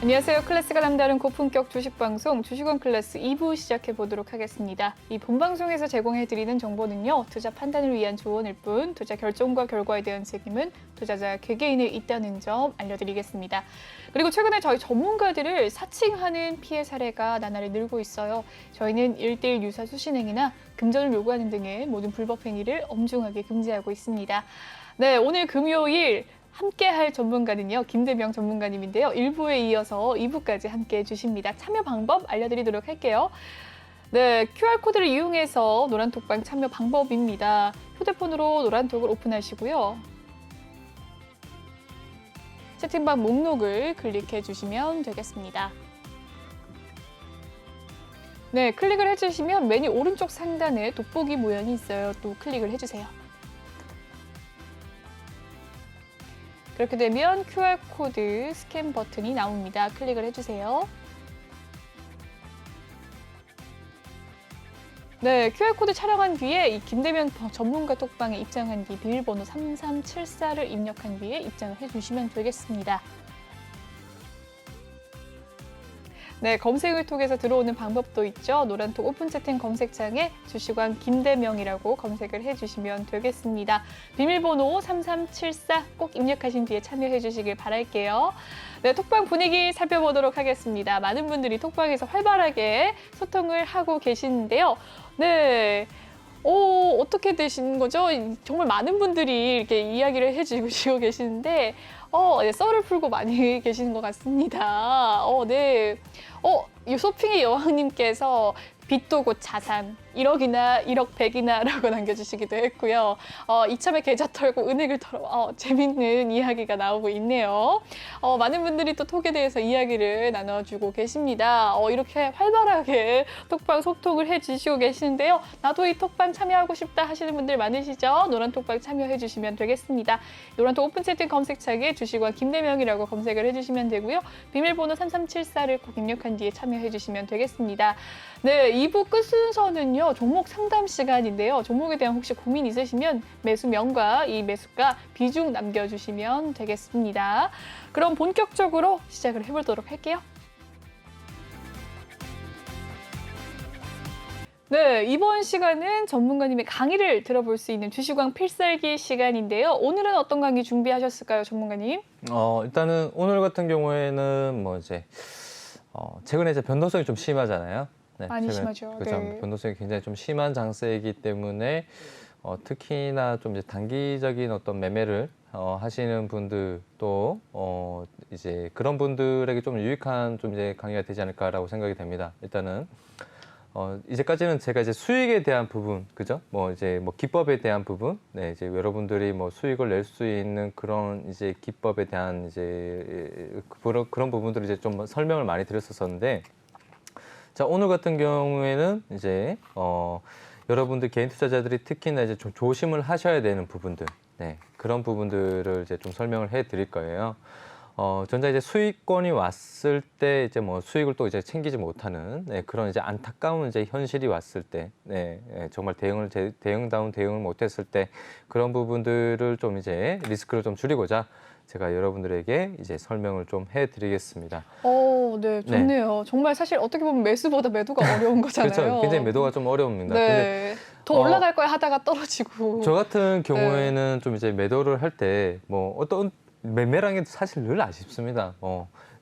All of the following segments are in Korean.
안녕하세요. 클래스가 남다른 고품격 주식방송 주식원 클래스 2부 시작해 보도록 하겠습니다. 이 본방송에서 제공해드리는 정보는요. 투자 판단을 위한 조언일 뿐 투자 결정과 결과에 대한 책임은 투자자 개개인에 있다는 점 알려드리겠습니다. 그리고 최근에 저희 전문가들을 사칭하는 피해 사례가 나날이 늘고 있어요. 저희는 1:1 유사 수신행위나 금전을 요구하는 등의 모든 불법 행위를 엄중하게 금지하고 있습니다. 네, 오늘 금요일 함께할 전문가는요. 김대명 전문가님인데요. 1부에 이어서 2부까지 함께해 주십니다. 참여 방법 알려드리도록 할게요. 네, QR코드를 이용해서 노란톡방 참여 방법입니다. 휴대폰으로 노란톡을 오픈하시고요. 채팅방 목록을 클릭해 주시면 되겠습니다. 네, 클릭을 해주시면 메뉴 오른쪽 상단에 돋보기 모양이 있어요. 또 클릭을 해주세요. 그렇게 되면 QR코드 스캔 버튼이 나옵니다. 클릭을 해주세요. 네, QR코드 촬영한 뒤에 이 김대명 전문가 톡방에 입장한 뒤 비밀번호 3374를 입력한 뒤에 입장을 해주시면 되겠습니다. 네, 검색을 통해서 들어오는 방법도 있죠. 노란톡 오픈 채팅 검색창에 주식왕 김대명이라고 검색을 해주시면 되겠습니다. 비밀번호 3374 꼭 입력하신 뒤에 참여해 주시길 바랄게요. 네, 톡방 분위기 살펴보도록 하겠습니다. 많은 분들이 톡방에서 활발하게 소통을 하고 계시는데요. 네. 어떻게 되시는 거죠? 정말 많은 분들이 이렇게 이야기를 해주시고 계시는데, 네, 썰을 풀고 많이 계시는 것 같습니다. 네. 이 쇼핑의 여왕님께서 빚도 곧 자산, 1억이나 1억 100이나 라고 남겨주시기도 했고요. 이참에 계좌 털고 은행을 털어 재밌는 이야기가 나오고 있네요. 많은 분들이 또 톡에 대해서 이야기를 나눠주고 계십니다. 이렇게 활발하게 톡방 소통을 해주시고 계시는데요. 나도 이 톡방 참여하고 싶다 하시는 분들 많으시죠? 노란 톡방 참여해 주시면 되겠습니다. 노란톡 오픈 채팅 검색창에 주식왕 김대명이라고 검색을 해주시면 되고요. 비밀번호 3374를 꼭 입력한 뒤에 참여해 주시면 되겠습니다. 네, 2부 끝 순서는요. 종목 상담 시간인데요. 종목에 대한 혹시 고민 있으시면 매수명과 이 매수가 비중 남겨주시면 되겠습니다. 그럼 본격적으로 시작을 해보도록 할게요. 네, 이번 시간은 전문가님의 강의를 들어볼 수 있는 주식왕 필살기 시간인데요. 오늘은 어떤 강의 준비하셨을까요, 전문가님? 일단은 오늘 같은 경우에는 최근에 이제 변동성이 좀 심하잖아요. 네, 많이 심하죠. 그죠. 네. 변동성이 굉장히 좀 심한 장세이기 때문에 특히나 좀 이제 단기적인 어떤 매매를 하시는 분들 또 이제 그런 분들에게 좀 유익한 좀 이제 강의가 되지 않을까라고 생각이 됩니다. 일단은 이제까지는 제가 이제 수익에 대한 부분, 그죠? 기법에 대한 부분, 네, 이제 여러분들이 수익을 낼 수 있는 그런 이제 기법에 대한 이제 그런 부분들을 이제 좀 설명을 많이 드렸었는데, 자, 오늘 같은 경우에는 이제 여러분들 개인 투자자들이 특히나 이제 좀 조심을 하셔야 되는 부분들, 네, 그런 부분들을 이제 좀 설명을 해 드릴 거예요. 전자 이제 수익권이 왔을 때 이제 수익을 또 이제 챙기지 못하는 그런 이제 안타까운 이제 현실이 왔을 때, 정말 대응다운 대응을 못했을 때 그런 부분들을 좀 이제 리스크를 좀 줄이고자 제가 여러분들에게 이제 설명을 좀 해드리겠습니다. 네, 좋네요. 네. 정말 사실 어떻게 보면 매수보다 매도가 어려운 거잖아요. 그렇죠. 굉장히 매도가 좀 어려웁니다. 네. 근데 더 올라갈 거야 하다가 떨어지고. 저 같은 경우에는 좀 이제 매도를 할 때 어떤 매매라는 게 사실 늘 아쉽습니다.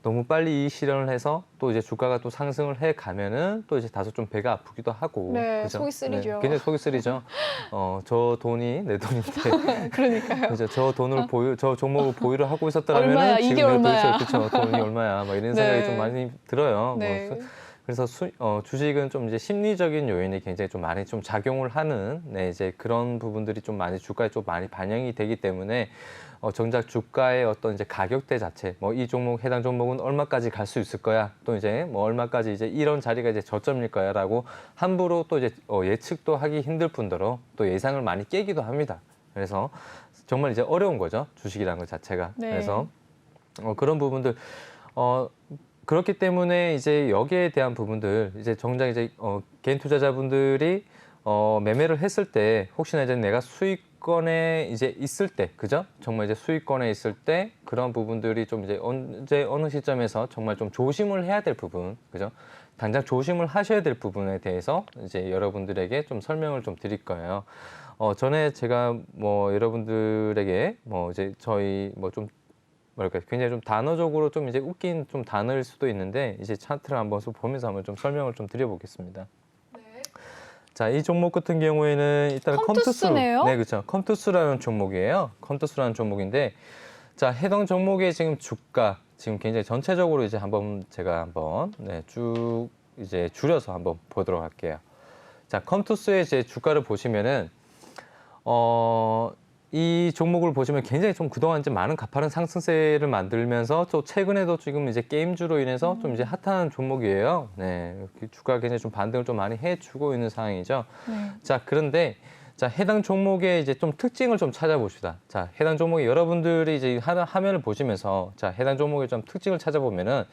너무 빨리 이 실현을 해서 또 이제 주가가 또 상승을 해 가면은 또 이제 다소 좀 배가 아프기도 하고. 네, 그죠? 속이 쓰리죠. 네, 굉장히 속이 쓰리죠. 저 돈이 내 돈인데. 그러니까요. 그죠? 저 종목을 보유를 하고 있었더라면은 얼마야? 지금 이게 얼마야? 그렇죠. 돈이 얼마야? 막 이런 생각이 좀 많이 들어요. 네. 그래서 주식은 좀 이제 심리적인 요인이 굉장히 좀 많이 좀 작용을 하는 이제 그런 부분들이 좀 많이 주가에 좀 많이 반영이 되기 때문에 정작 주가의 어떤 이제 가격대 자체, 이 종목 해당 종목은 얼마까지 갈 수 있을 거야, 또 이제 얼마까지 이제 이런 자리가 이제 저점일 거야라고 함부로 또 이제 예측도 하기 힘들 뿐더러 또 예상을 많이 깨기도 합니다. 그래서 정말 이제 어려운 거죠, 주식이라는 것 자체가. 네. 그래서 그런 부분들 그렇기 때문에 이제 여기에 대한 부분들 이제 정작 이제 개인 투자자분들이 매매를 했을 때 혹시나 이제 내가 수익 수익권에 이제 있을 때, 그죠? 정말 이제 수익권에 있을 때 그런 부분들이 좀 이제 언제 어느 시점에서 정말 좀 조심을 해야 될 부분, 그죠? 당장 조심을 하셔야 될 부분에 대해서 이제 여러분들에게 좀 설명을 좀 드릴 거예요. 전에 제가 뭐 여러분들에게 뭐 이제 저희 뭐 좀 뭐랄까 굉장히 좀 단어적으로 좀 이제 웃긴 좀 단어일 수도 있는데 이제 차트를 한번 보면서 한번 좀 설명을 좀 드려보겠습니다. 자, 이 종목 같은 경우에는 일단 컴투스네요? 네, 그렇죠. 컴투스라는 종목이에요. 컴투스라는 종목인데, 자, 해당 종목의 지금 주가 지금 굉장히 전체적으로 이제 제가 한번 네, 쭉 이제 줄여서 한번 보도록 할게요. 자, 컴투스의 이제 주가를 보시면은 이 종목을 보시면 굉장히 좀 그동안 이제 많은 가파른 상승세를 만들면서 또 최근에도 지금 이제 게임주로 인해서 좀 이제 핫한 종목이에요. 네, 주가가 굉장히 좀 반등을 좀 많이 해주고 있는 상황이죠. 네. 자, 그런데 자, 해당 종목의 이제 좀 특징을 좀 찾아봅시다. 자, 해당 종목이 여러분들이 이제 화면을 보시면서 자, 해당 종목의 좀 특징을 찾아보면은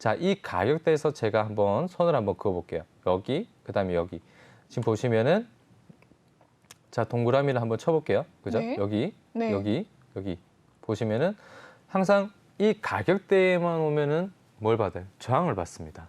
자, 이 가격대에서 제가 한번 손을 한번 그어볼게요. 여기, 그다음에 여기. 지금 보시면은 자, 동그라미를 한번 쳐볼게요. 그죠? 네. 여기, 네. 여기 보시면은 항상 이 가격대에만 오면은 뭘 받아요? 저항을 받습니다.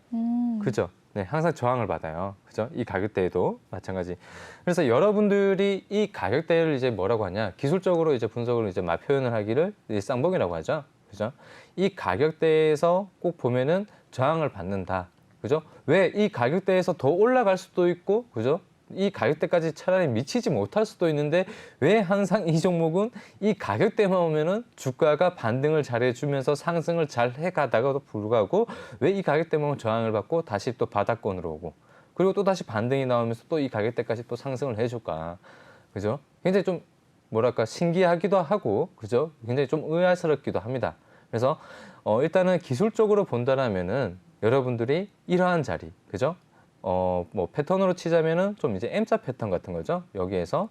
그죠? 네, 항상 저항을 받아요. 그죠? 이 가격대에도 마찬가지. 그래서 여러분들이 이 가격대를 이제 뭐라고 하냐? 기술적으로 이제 분석을 이제 표현을 하기를 이제 쌍봉이라고 하죠. 그죠? 이 가격대에서 꼭 보면은 저항을 받는다. 그죠? 왜 이 가격대에서 더 올라갈 수도 있고, 그죠? 이 가격대까지 차라리 미치지 못할 수도 있는데 왜 항상 이 종목은 이 가격대만 오면은 주가가 반등을 잘 해주면서 상승을 잘 해가다가도 불구하고 왜 이 가격대만 오면 저항을 받고 다시 또 바닥권으로 오고 그리고 또 다시 반등이 나오면서 또 이 가격대까지 또 상승을 해줄까? 그죠? 굉장히 좀 뭐랄까 신기하기도 하고 그죠? 굉장히 좀 의아스럽기도 합니다. 그래서 일단은 기술적으로 본다라면은 여러분들이 이러한 자리, 그죠? 뭐 패턴으로 치자면은 좀 이제 M자 패턴 같은 거죠. 여기에서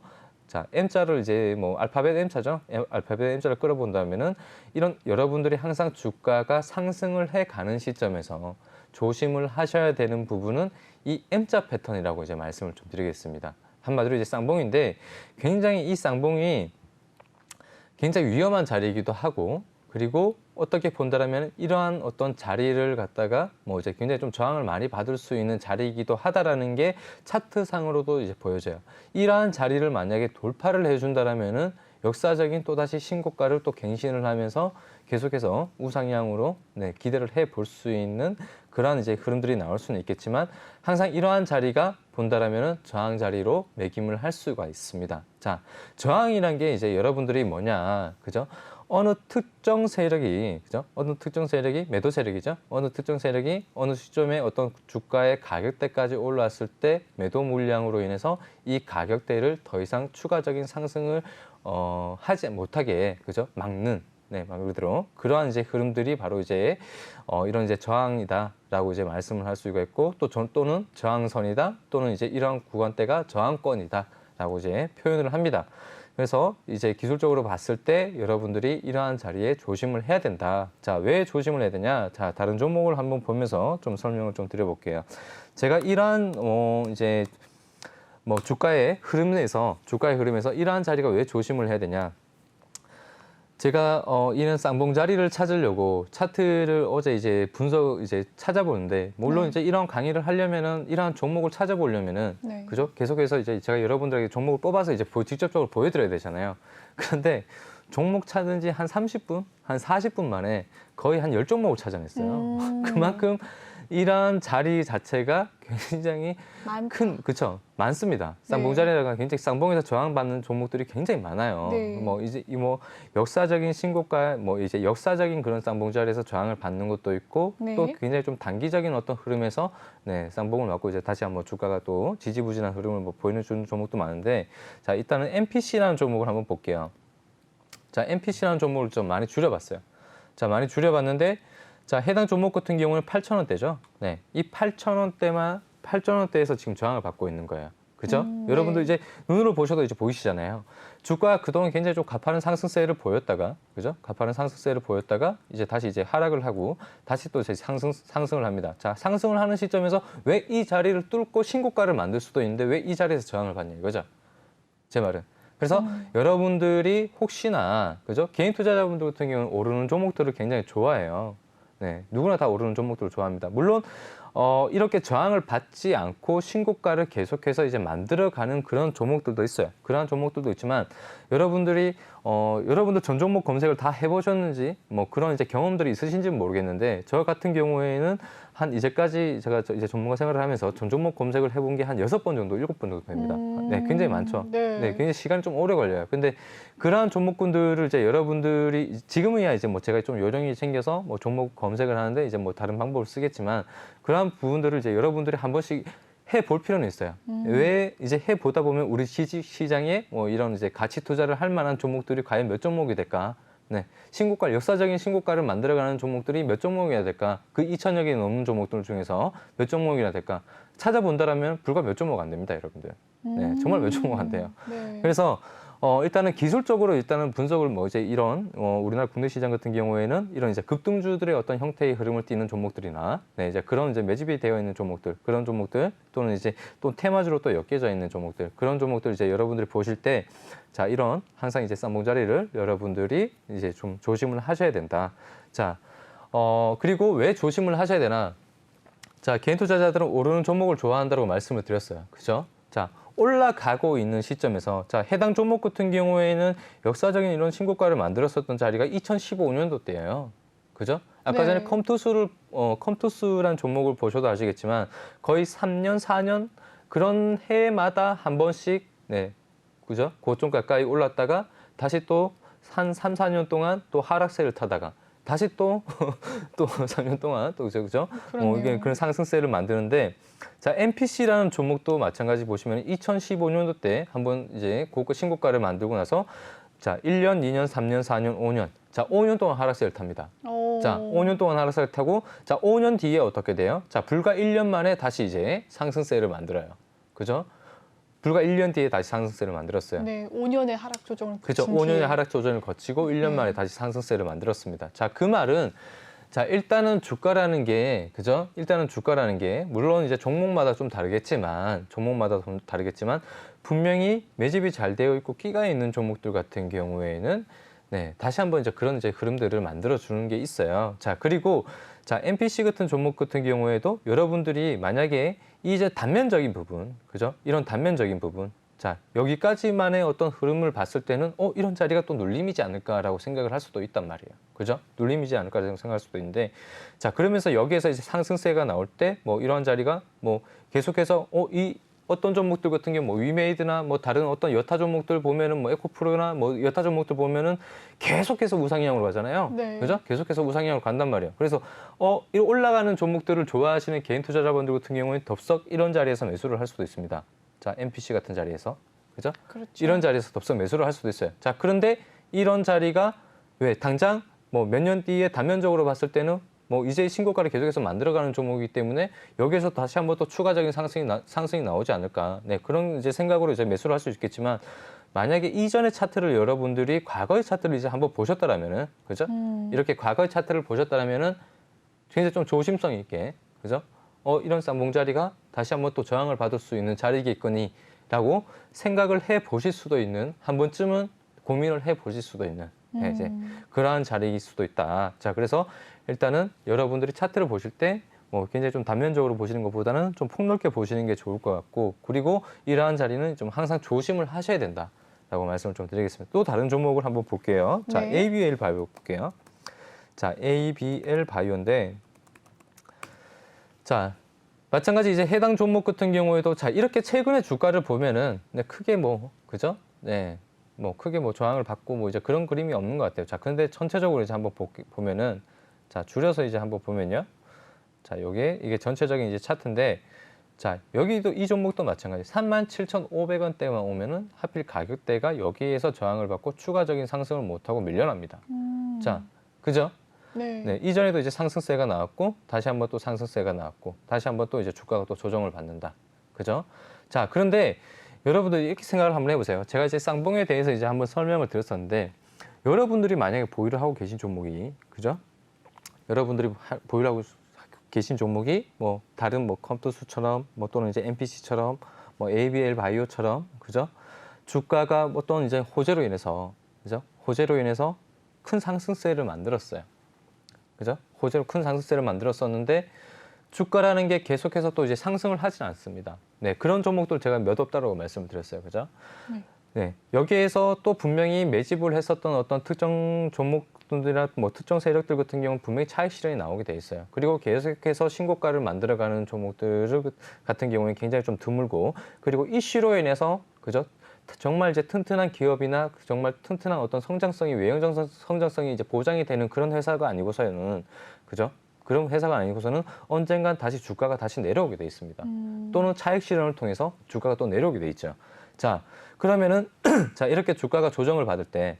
자, M자를 이제 뭐 알파벳 M자죠. 알파벳 M자를 끌어본다면은 이런 여러분들이 항상 주가가 상승을 해 가는 시점에서 조심을 하셔야 되는 부분은 이 M자 패턴이라고 이제 말씀을 좀 드리겠습니다. 한마디로 이제 쌍봉인데 굉장히 이 쌍봉이 굉장히 위험한 자리이기도 하고 그리고 어떻게 본다라면 이러한 어떤 자리를 갖다가 뭐 이제 굉장히 좀 저항을 많이 받을 수 있는 자리이기도 하다라는 게 차트상으로도 이제 보여져요. 이러한 자리를 만약에 돌파를 해준다라면은 역사적인 또다시 신고가를 또 갱신을 하면서 계속해서 우상향으로 네, 기대를 해 볼 수 있는 그러한 이제 흐름들이 나올 수는 있겠지만 항상 이러한 자리가 본다라면은 저항 자리로 매김을 할 수가 있습니다. 자, 저항이란 게 이제 여러분들이 뭐냐, 그죠? 어느 특정 세력이, 그죠? 어느 특정 세력이 매도 세력이죠. 어느 특정 세력이 어느 시점에 어떤 주가의 가격대까지 올라왔을 때 매도 물량으로 인해서 이 가격대를 더 이상 추가적인 상승을 하지 못하게, 그죠? 막는, 네, 말 그대로 그러한 이제 흐름들이 바로 이제 이런 이제 저항이다라고 이제 말씀을 할 수가 있고 또는 저항선이다 또는 이제 이러한 구간대가 저항권이다라고 이제 표현을 합니다. 그래서 이제 기술적으로 봤을 때 여러분들이 이러한 자리에 조심을 해야 된다. 자, 왜 조심을 해야 되냐? 자, 다른 종목을 한번 보면서 좀 설명을 좀 드려볼게요. 제가 이러한 이제 뭐 주가의 흐름에서 이러한 자리가 왜 조심을 해야 되냐? 제가 이런 쌍봉 자리를 찾으려고 차트를 어제 이제 찾아보는데 물론 네. 이제 이런 강의를 하려면은 이러한 종목을 찾아보려면은 네. 그죠? 계속해서 이제 제가 여러분들에게 종목을 뽑아서 이제 직접적으로 보여드려야 되잖아요. 그런데 종목 찾은 지 한 30분, 한 40분 만에 거의 한 10종목을 찾아냈어요. 그만큼 이러한 자리 자체가 굉장히 그쵸? 많습니다. 쌍봉 자리가 굉장히 쌍봉에서 저항받는 종목들이 굉장히 많아요. 네. 뭐 이제 역사적인 신고가 뭐 이제 역사적인 그런 쌍봉 자리에서 저항을 받는 것도 있고 네. 또 굉장히 좀 단기적인 어떤 흐름에서 네, 쌍봉을 맞고 이제 다시 한번 주가가 또 지지부진한 흐름을 뭐 보여주는 종목도 많은데 자, 일단은 MPC라는 종목을 한번 볼게요. 자, MPC라는 종목을 좀 많이 줄여봤어요. 자, 많이 줄여봤는데 자, 해당 종목 같은 경우는 8,000원대죠. 네, 이 8,000원대에서 지금 저항을 받고 있는 거예요. 그죠? 여러분들 이제 눈으로 보셔도 이제 보이시잖아요. 주가가 그동안 굉장히 좀 가파른 상승세를 보였다가, 그죠? 가파른 상승세를 보였다가 이제 다시 이제 하락을 하고 다시 또 이제 상승을 합니다. 자, 상승을 하는 시점에서 왜 이 자리를 뚫고 신고가를 만들 수도 있는데 왜 이 자리에서 저항을 받냐 이거죠? 제 말은. 그래서 여러분들이 혹시나 그죠? 개인 투자자분들 같은 경우는 오르는 종목들을 굉장히 좋아해요. 네, 누구나 다 오르는 종목들을 좋아합니다. 물론 이렇게 저항을 받지 않고 신고가를 계속해서 이제 만들어가는 그런 종목들도 있어요. 그러한 종목들도 있지만 여러분들이 여러분들 전 종목 검색을 다 해보셨는지 뭐 그런 이제 경험들이 있으신지는 모르겠는데 저 같은 경우에는 한 이제까지 제가 이제 전문가 생활을 하면서 전 종목 검색을 해본 게 한 6번 정도, 7번 정도 됩니다. 네, 굉장히 많죠. 네. 네, 굉장히 시간이 좀 오래 걸려요. 근데 그러한 종목군들을 이제 여러분들이 지금은야 이제 뭐 제가 좀 요령이 생겨서 뭐 종목 검색을 하는데 이제 뭐 다른 방법을 쓰겠지만 그러한 부분들을 이제 여러분들이 한 번씩 해볼 필요는 있어요. 왜 이제 해보다 보면 우리 시장에 뭐 이런 이제 가치 투자를 할 만한 종목들이 과연 몇 종목이 될까? 네, 신고가, 역사적인 신고가를 만들어가는 종목들이 몇 종목이나 될까? 그 2,000여 개 넘는 종목들 중에서 몇 종목이나 될까? 찾아본다라면 불과 몇 종목 안 됩니다, 여러분들. 네, 정말 몇 종목 안 돼요. 네. 그래서 일단은 기술적으로 일단은 분석을 뭐 이제 이런 우리나라 국내 시장 같은 경우에는 이런 이제 급등주들의 어떤 형태의 흐름을 띠는 종목들이나 네, 이제 그런 이제 매집이 되어 있는 종목들 그런 종목들 또는 이제 또 테마주로 또 엮여져 있는 종목들 그런 종목들 이제 여러분들이 보실 때 자 이런 항상 이제 쌍봉 자리를 여러분들이 이제 좀 조심을 하셔야 된다. 자 그리고 왜 조심을 하셔야 되나? 자 개인 투자자들은 오르는 종목을 좋아한다고 말씀을 드렸어요. 그죠? 자 올라가고 있는 시점에서 자 해당 종목 같은 경우에는 역사적인 이런 신고가를 만들었었던 자리가 2015년도 때예요. 그죠? 아까 네. 전에 컴투스란 종목을 보셔도 아시겠지만 거의 3년, 4년 그런 해마다 한 번씩 네. 그죠? 고점 가까이 올랐다가 다시 또 한 3, 4년 동안 또 하락세를 타다가 다시 또 3년 동안 또 그죠? 이게 그런 상승세를 만드는데 자, MPC라는 종목도 마찬가지 보시면 2015년도 때 한번 이제 고가 신고가를 만들고 나서 자, 1년, 2년, 3년, 4년, 5년. 자, 5년 동안 하락세를 탑니다. 자, 5년 동안 하락세를 타고 자, 5년 뒤에 어떻게 돼요? 자, 불과 1년 만에 다시 이제 상승세를 만들어요. 그죠? 불과 1년 뒤에 다시 상승세를 만들었어요. 네, 5년의 하락 조정을 그렇죠. 거친 5년의 뒤에. 하락 조정을 거치고 1년 만에 다시 상승세를 만들었습니다. 자, 그 말은 자, 일단은 주가라는 게 그죠? 일단은 주가라는 게 물론 이제 종목마다 좀 다르겠지만 분명히 매집이 잘 되어 있고 끼가 있는 종목들 같은 경우에는 네, 다시 한번 이제 그런 이제 흐름들을 만들어 주는 게 있어요. 자, 그리고 자, MPC 같은 종목 같은 경우에도 여러분들이 만약에 이제 단면적인 부분, 그죠? 이런 단면적인 부분. 자, 여기까지만의 어떤 흐름을 봤을 때는 이런 자리가 또 눌림이지 않을까라고 생각을 할 수도 있단 말이에요. 그죠? 눌림이지 않을까라고 생각할 수도 있는데 자, 그러면서 여기에서 이제 상승세가 나올 때 뭐 이런 자리가 뭐 계속해서 이 어떤 종목들 같은 경우 뭐 위메이드나 뭐 다른 어떤 여타 종목들 보면은 뭐 에코프로나 뭐 여타 종목들 보면은 계속해서 우상향으로 가잖아요. 네. 그죠? 계속해서 우상향으로 간단 말이에요. 그래서 이 올라가는 종목들을 좋아하시는 개인 투자자분들 같은 경우에 덥석 이런 자리에서 매수를 할 수도 있습니다. 자, MPC 같은 자리에서. 그죠? 그렇죠. 이런 자리에서 덥석 매수를 할 수도 있어요. 자, 그런데 이런 자리가 왜 당장 뭐 몇 년 뒤에 단면적으로 봤을 때는 뭐 이제 신고가를 계속해서 만들어가는 종목이기 때문에 여기에서 다시 한번 또 추가적인 상승이 나오지 않을까. 네, 그런 이제 생각으로 이제 매수를 할 수 있겠지만 만약에 이전의 차트를 여러분들이 과거의 차트를 이제 한번 보셨다라면은 그죠? 이렇게 과거의 차트를 보셨다라면은 굉장히 좀 조심성 있게 그죠? 이런 쌍봉 자리가 다시 한번 또 저항을 받을 수 있는 자리겠거니라고 생각을 해 보실 수도 있는 한 번쯤은 고민을 해 보실 수도 있는 네, 이제 그러한 자리일 수도 있다. 자, 그래서 일단은 여러분들이 차트를 보실 때 뭐 굉장히 좀 단면적으로 보시는 것보다는 좀 폭넓게 보시는 게 좋을 것 같고 그리고 이러한 자리는 좀 항상 조심을 하셔야 된다라고 말씀을 좀 드리겠습니다. 또 다른 종목을 한번 볼게요. 자, 네. ABL 바이오 볼게요. 자, ABL 바이오인데 자, 마찬가지 이제 해당 종목 같은 경우에도 자, 이렇게 최근에 주가를 보면은 네, 크게 뭐 그죠? 네. 뭐 크게 뭐 저항을 받고 뭐 이제 그런 그림이 없는 것 같아요. 자, 그런데 전체적으로 이제 한번 보면은 자, 줄여서 이제 한번 보면요. 자, 이게 전체적인 이제 차트인데 자, 여기도 이 종목도 마찬가지 37,500원대만 오면은 하필 가격대가 여기에서 저항을 받고 추가적인 상승을 못 하고 밀려납니다. 자, 그죠? 네. 네, 이전에도 이제 상승세가 나왔고 다시 한번 또 상승세가 나왔고 다시 한번 또 이제 주가가 또 조정을 받는다. 그죠? 자, 그런데 여러분들이 이렇게 생각을 한번 해보세요. 제가 이제 쌍봉에 대해서 이제 한번 설명을 드렸었는데 여러분들이 만약에 보유를 하고 계신 종목이 그죠? 여러분들이 보유를 하고 계신 종목이 뭐 다른 뭐 컴투스처럼 뭐 또는 이제 MPC처럼 뭐 ABL 바이오처럼 그죠? 주가가 어떤 이제 호재로 인해서, 그죠? 호재로 인해서 큰 상승세를 만들었어요. 그죠? 호재로 큰 상승세를 만들었었는데 주가라는 게 계속해서 또 이제 상승을 하진 않습니다. 네, 그런 종목들 제가 몇 없다라고 말씀을 드렸어요. 그죠? 네, 여기에서 또 분명히 매집을 했었던 어떤 특정 종목들이나 뭐 특정 세력들 같은 경우는 분명히 차익 실현이 나오게 돼 있어요. 그리고 계속해서 신고가를 만들어가는 종목들 같은 경우는 굉장히 좀 드물고, 그리고 이슈로 인해서, 그죠? 정말 이제 튼튼한 기업이나 정말 튼튼한 어떤 성장성이, 외형 성장성이 이제 보장이 되는 그런 회사가 아니고서는, 그죠? 그런 회사가 아니고서는 언젠간 다시 주가가 다시 내려오게 돼 있습니다. 또는 차익 실현을 통해서 주가가 또 내려오게 돼 있죠. 자, 그러면은 자, 이렇게 주가가 조정을 받을 때,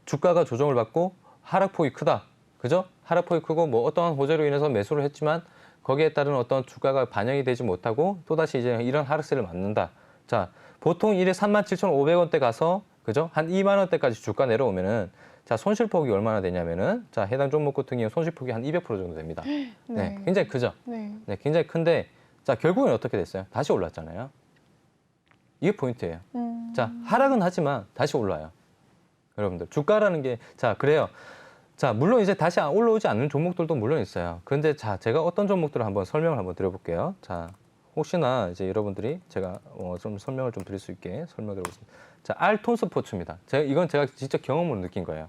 주가가 조정을 받고 하락폭이 크다. 그죠? 하락폭이 크고 뭐 어떠한 호재로 인해서 매수를 했지만 거기에 따른 어떤 주가가 반영이 되지 못하고 또다시 이제 이런 하락세를 맞는다. 자, 보통 일에 37,500원대 가서, 그죠? 한 2만 원대까지 주가 내려오면은, 자, 손실폭이 얼마나 되냐면은, 자, 해당 종목 같은 경우 손실폭이 한 200% 정도 됩니다. 네, 굉장히 크죠? 네. 네, 굉장히 큰데, 자, 결국엔 어떻게 됐어요? 다시 올랐잖아요. 이게 포인트예요. 자, 하락은 하지만 다시 올라요. 여러분들, 주가라는 게, 자, 그래요. 자, 물론 이제 다시 올라오지 않는 종목들도 물론 있어요. 그런데 자, 제가 어떤 종목들을 한번 설명을 한번 드려볼게요. 자, 혹시나 이제 여러분들이 제가 좀 설명을 좀 드릴 수 있게 설명드려보겠습니다. 자, 알톤 스포츠입니다. 이건 제가 직접 경험으로 느낀 거예요.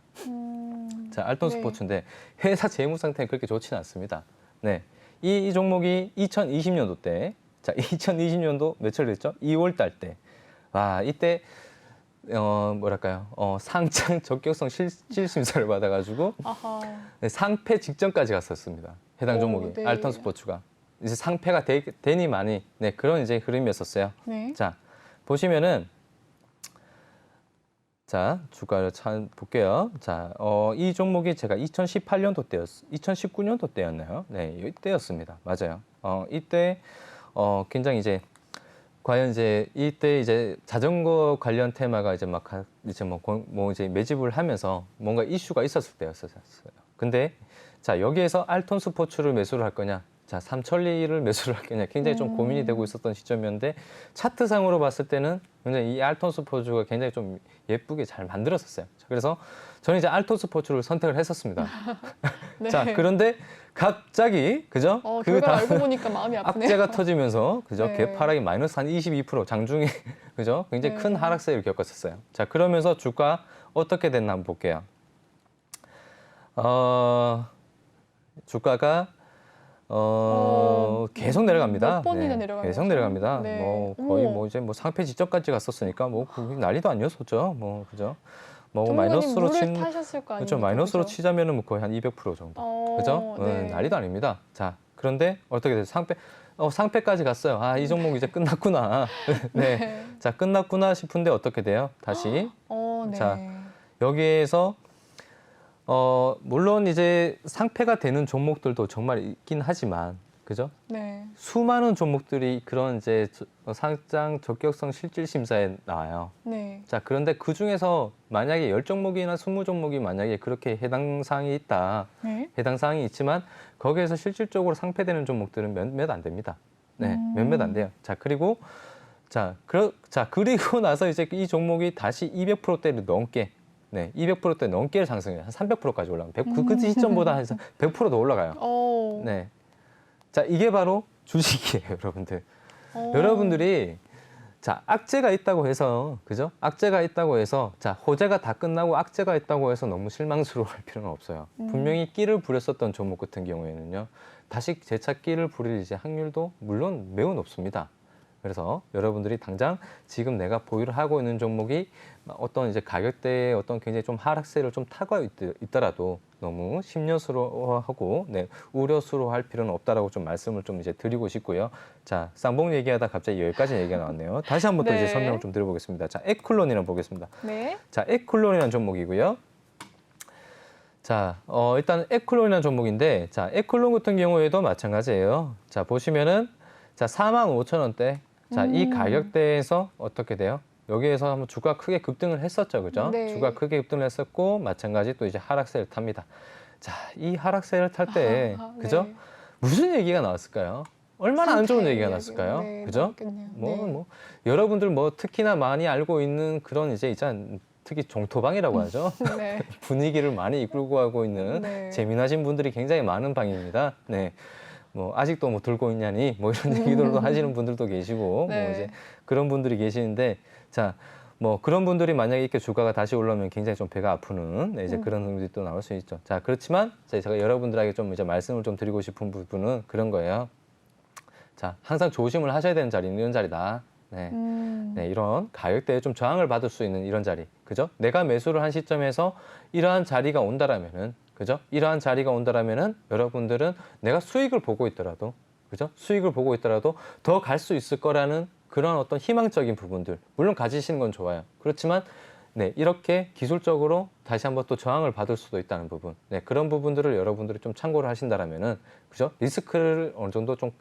자, 알톤 네. 스포츠인데 회사 재무 상태는 그렇게 좋지는 않습니다. 네, 이 종목이 2020년도 때, 자, 2020년도 며칠 됐죠? 2월 달 때, 와, 이때 뭐랄까요? 상장 적격성 실질 심사를 받아가지고 아하. 네, 상패 직전까지 갔었습니다. 해당 오, 종목이 네. 알톤 스포츠가 이제 상패가 되니 많이, 네, 그런 이제 흐름이었었어요. 네. 자, 보시면은, 자, 주가를 볼게요. 자, 이 종목이 제가 2019년도 때였나요? 네, 이때였습니다. 맞아요. 이때 굉장히 이제 과연 이제 이때 이제 자전거 관련 테마가 이제 막 이제 뭐 이제 매집을 하면서 뭔가 이슈가 있었을 때였어요. 근데 자, 여기에서 알톤 스포츠를 매수를 할 거냐, 자, 삼천리를 매수를 할 거냐 굉장히 좀 고민이 되고 있었던 시점이었는데, 차트상으로 봤을 때는 굉장히 이 알톤 스포츠가 굉장히 좀 예쁘게 잘 만들었었어요. 그래서 저는 이제 알톤 스포츠를 선택을 했었습니다. 네. 자, 그런데 갑자기, 그죠? 결과 알고 보니까 마음이 아프네요. 악재가 터지면서, 그죠? 네. 개파락이 마이너스 한 22% 장중에, 그죠? 굉장히 네. 큰 하락세를 겪었었어요. 자, 그러면서 주가 어떻게 됐나 한번 볼게요. 주가가 계속 내려갑니다. 몇 번이나 네, 내려간 계속 거죠? 내려갑니다. 네. 뭐 거의 어머. 뭐 이제 뭐 상패 직전까지 갔었으니까 뭐 그게 난리도 아니었었죠. 뭐 그죠? 뭐 전문가님 마이너스로 물을 타셨을 거 그렇죠. 아닙니까? 마이너스로 그죠? 치자면은 뭐 거의 한 200% 정도. 그죠? 네. 난리도 아닙니다. 자, 그런데 어떻게 돼요? 상패까지 갔어요. 아, 이 종목 이제 끝났구나. 네. 자, 끝났구나 싶은데 어떻게 돼요? 다시. 네. 자, 여기에서 물론 이제 상패가 되는 종목들도 정말 있긴 하지만, 그죠? 네. 수많은 종목들이 그런 이제 상장 적격성 실질 심사에 나와요. 네. 자, 그런데 그 중에서 만약에 10종목이나 20종목이 만약에 그렇게 해당 사항이 있다. 네. 해당 사항이 있지만 거기에서 실질적으로 상패되는 종목들은 몇몇 안 됩니다. 네, 몇몇 안 돼요. 자, 그리고 그리고 나서 이제 이 종목이 다시 200%대를 넘게, 네, 200%대 넘게 상승해요. 한 300%까지 올라갑니다. 그 시점보다 한 100% 더 올라가요. 네. 자, 이게 바로 주식이에요, 여러분들. 여러분들이, 자, 악재가 있다고 해서, 그죠? 악재가 있다고 해서, 자, 호재가 다 끝나고 악재가 있다고 해서 너무 실망스러워할 필요는 없어요. 분명히 끼를 부렸었던 종목 같은 경우에는요, 다시 재차 끼를 부릴 이제 확률도 물론 매우 높습니다. 그래서 여러분들이 당장 지금 내가 보유를 하고 있는 종목이 어떤 이제 가격대에 어떤 굉장히 좀 하락세를 좀 타고 있더라도 너무 심려스러워하고, 네, 우려스러워할 필요는 없다라고 좀 말씀을 좀 이제 드리고 싶고요. 자, 쌍봉 얘기하다 갑자기 여기까지 얘기가 나왔네요. 다시 한번 또 네. 이제 설명을 좀 드려보겠습니다. 자, 에클론이라고 보겠습니다. 네. 자, 에클론이라는 종목이고요. 자, 일단 에클론이라는 종목인데, 자, 에클론 같은 경우에도 마찬가지예요. 자, 보시면은, 자, 45,000원대. 자, 이 가격대에서 어떻게 돼요? 여기에서 한번 주가 크게 급등을 했었죠. 그죠? 네. 주가 크게 급등을 했었고, 마찬가지 또 이제 하락세를 탑니다. 자, 이 하락세를 탈 때, 그죠? 네. 무슨 얘기가 나왔을까요? 얼마나 안 좋은 상태 얘기가 이야기. 났을까요? 네, 그죠? 나왔겠네요. 뭐 여러분들 뭐 특히나 많이 알고 있는 그런 이제 있잖아요. 특히 종토방이라고 하죠. 네. 분위기를 많이 이끌고 가고 있는 네. 재미나신 분들이 굉장히 많은 방입니다. 네. 뭐 아직도 뭐 들고 있냐니 뭐 이런 얘기들도 하시는 분들도 계시고 네. 뭐 이제 그런 분들이 계시는데 자, 뭐 그런 분들이 만약에 이렇게 주가가 다시 올라오면 굉장히 좀 배가 아프는 네, 이제 그런 흐름들이 또 나올 수 있죠. 자, 그렇지만 제가 여러분들에게 좀 이제 말씀을 좀 드리고 싶은 부분은 그런 거예요. 자, 항상 조심을 하셔야 되는 자리는 이런 자리다. 네. 네, 이런 가격대에 좀 저항을 받을 수 있는 이런 자리, 그죠? 내가 매수를 한 시점에서 이러한 자리가 온다라면은, 그죠? 이러한 자리가 온다라면은 여러분들은 내가 수익을 보고 있더라도, 그죠? 수익을 보고 있더라도 더 갈 수 있을 거라는 그런 어떤 희망적인 부분들, 물론 가지시는 건 좋아요. 그렇지만 네, 이렇게 기술적으로 다시 한번 또 저항을 받을 수도 있다는 부분, 네, 그런 부분들을 여러분들이 좀 참고를 하신다라면은, 그죠? 리스크를 어느 정도 좀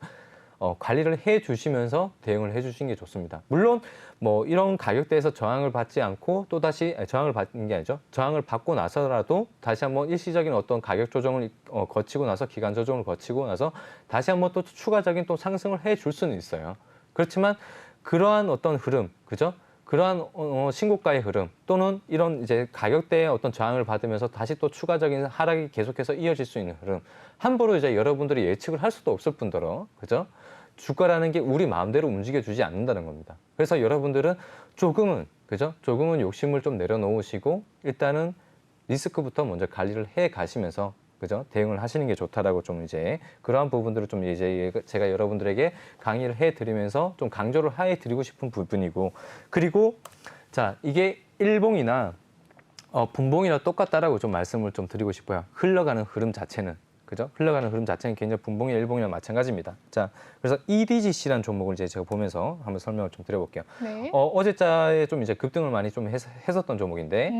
관리를 해 주시면서 대응을 해 주시는 게 좋습니다. 물론 뭐 이런 가격대에서 저항을 받지 않고 또 다시 저항을 받는 게 아니죠. 저항을 받고 나서라도 다시 한번 일시적인 어떤 가격 조정을 거치고 나서 기간 조정을 거치고 나서 다시 한번 또 추가적인 또 상승을 해 줄 수는 있어요. 그렇지만 그러한 어떤 흐름, 그죠? 그러한 신고가의 흐름 또는 이런 이제 가격대의 어떤 저항을 받으면서 다시 또 추가적인 하락이 계속해서 이어질 수 있는 흐름, 함부로 이제 여러분들이 예측을 할 수도 없을 뿐더러, 그죠? 주가라는 게 우리 마음대로 움직여주지 않는다는 겁니다. 그래서 여러분들은 조금은, 그죠? 조금은 욕심을 좀 내려놓으시고 일단은 리스크부터 먼저 관리를 해 가시면서, 그죠? 대응을 하시는 게 좋다라고 좀 이제 그러한 부분들을 좀 이제 제가 여러분들에게 강의를 해 드리면서 좀 강조를 해 드리고 싶은 부분이고, 그리고 자, 이게 일봉이나 분봉이나 똑같다라고 좀 말씀을 좀 드리고 싶어요. 흘러가는 흐름 자체는. 그죠? 흘러가는 흐름 자체는 굉장히 분봉이나 일봉이나 마찬가지입니다. 자, 그래서 EDGC라는 종목을 이제 제가 보면서 한번 설명을 좀 드려볼게요. 네. 어제자에 좀 이제 급등을 많이 좀 했었던 종목인데,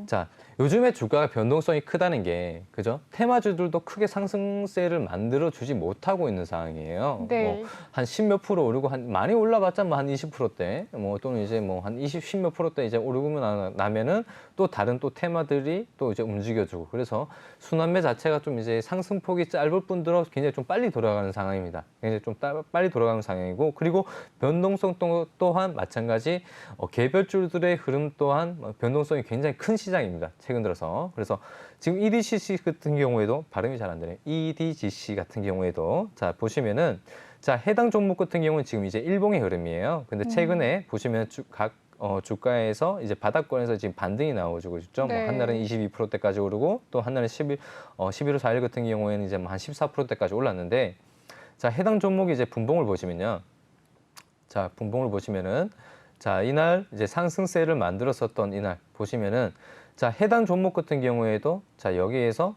자, 요즘에 주가가 변동성이 크다는 게, 그죠? 테마주들도 크게 상승세를 만들어 주지 못하고 있는 상황이에요. 네. 뭐 한 10몇 프로 오르고 많이 올라봤자 뭐 한 20%대, 뭐 또는 이제 뭐 한 10몇 프로대 이제 오르고 나면은 또 다른 또 테마들이 또 이제 움직여주고, 그래서 순환매 자체가 좀 이제 상승폭이 짧을 뿐더러 굉장히 좀 빨리 돌아가는 상황입니다. 굉장히 좀 빨리 돌아가는 상황이고, 그리고 변동성 또한 마찬가지 개별주들의 흐름 또한 변동성이 굉장히 큰 시장입니다. 최근 들어서. 그래서 지금 EDGC 같은 경우에도 발음이 잘 안 되네요. EDGC 같은 경우에도 자 보시면은 자 해당 종목 같은 경우는 지금 이제 일봉의 흐름이에요. 근데 최근에 보시면 각 주가에서 이제 바닥권에서 지금 반등이 나오고 있죠. 네. 뭐 한날은 22%대까지 오르고 또 한날은 11월 4일 같은 경우에는 이제 뭐 한 14%대까지 올랐는데, 자 해당 종목이 이제 분봉을 보시면요. 자 분봉을 보시면은 자 이날 이제 상승세를 만들었었던 이날 보시면은 자 해당 종목 같은 경우에도 자 여기에서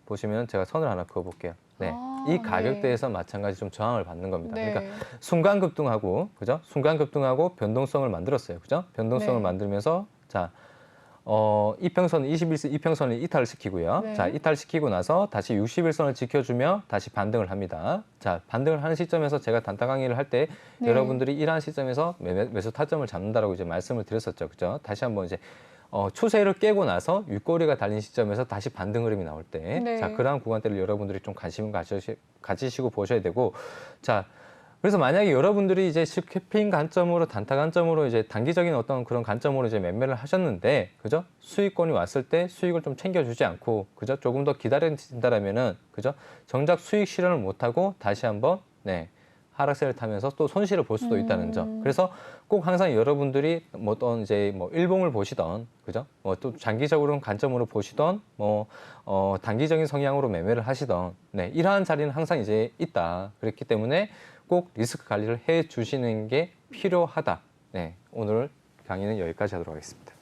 보시면 제가 선을 하나 그어볼게요. 네, 이 가격대에서 마찬가지 좀 저항을 받는 겁니다. 네. 그러니까 순간 급등하고, 그죠? 순간 급등하고 변동성을 만들었어요, 그죠? 변동성을 네. 만들면서 자 이평선 21선 이평선을 이탈을 시키고요. 네. 자 이탈시키고 나서 다시 61선을 지켜주며 다시 반등을 합니다. 자 반등을 하는 시점에서 제가 단타 강의를 할 때 네. 여러분들이 이러한 시점에서 매수 타점을 잡는다라고 이제 말씀을 드렸었죠, 그죠? 다시 한번 이제 추세를 깨고 나서 윗꼬리가 달린 시점에서 다시 반등 흐름이 나올 때, 네. 자 그러한 구간대를 여러분들이 좀 관심을 가지시고 보셔야 되고, 자 그래서 만약에 여러분들이 이제 스캐핑 관점으로 단타 관점으로 이제 단기적인 어떤 그런 관점으로 이제 매매를 하셨는데, 그죠? 수익권이 왔을 때 수익을 좀 챙겨주지 않고, 그죠? 조금 더 기다린다라면은, 그죠? 정작 수익 실현을 못하고 다시 한번 네. 하락세를 타면서 또 손실을 볼 수도 있다는 점. 그래서 꼭 항상 여러분들이 뭐 어떤 이제 뭐 일봉을 보시던, 그죠? 뭐 또 장기적으로 관점으로 보시던, 뭐 단기적인 성향으로 매매를 하시던, 네 이러한 자리는 항상 이제 있다. 그렇기 때문에 꼭 리스크 관리를 해 주시는 게 필요하다. 네 오늘 강의는 여기까지 하도록 하겠습니다.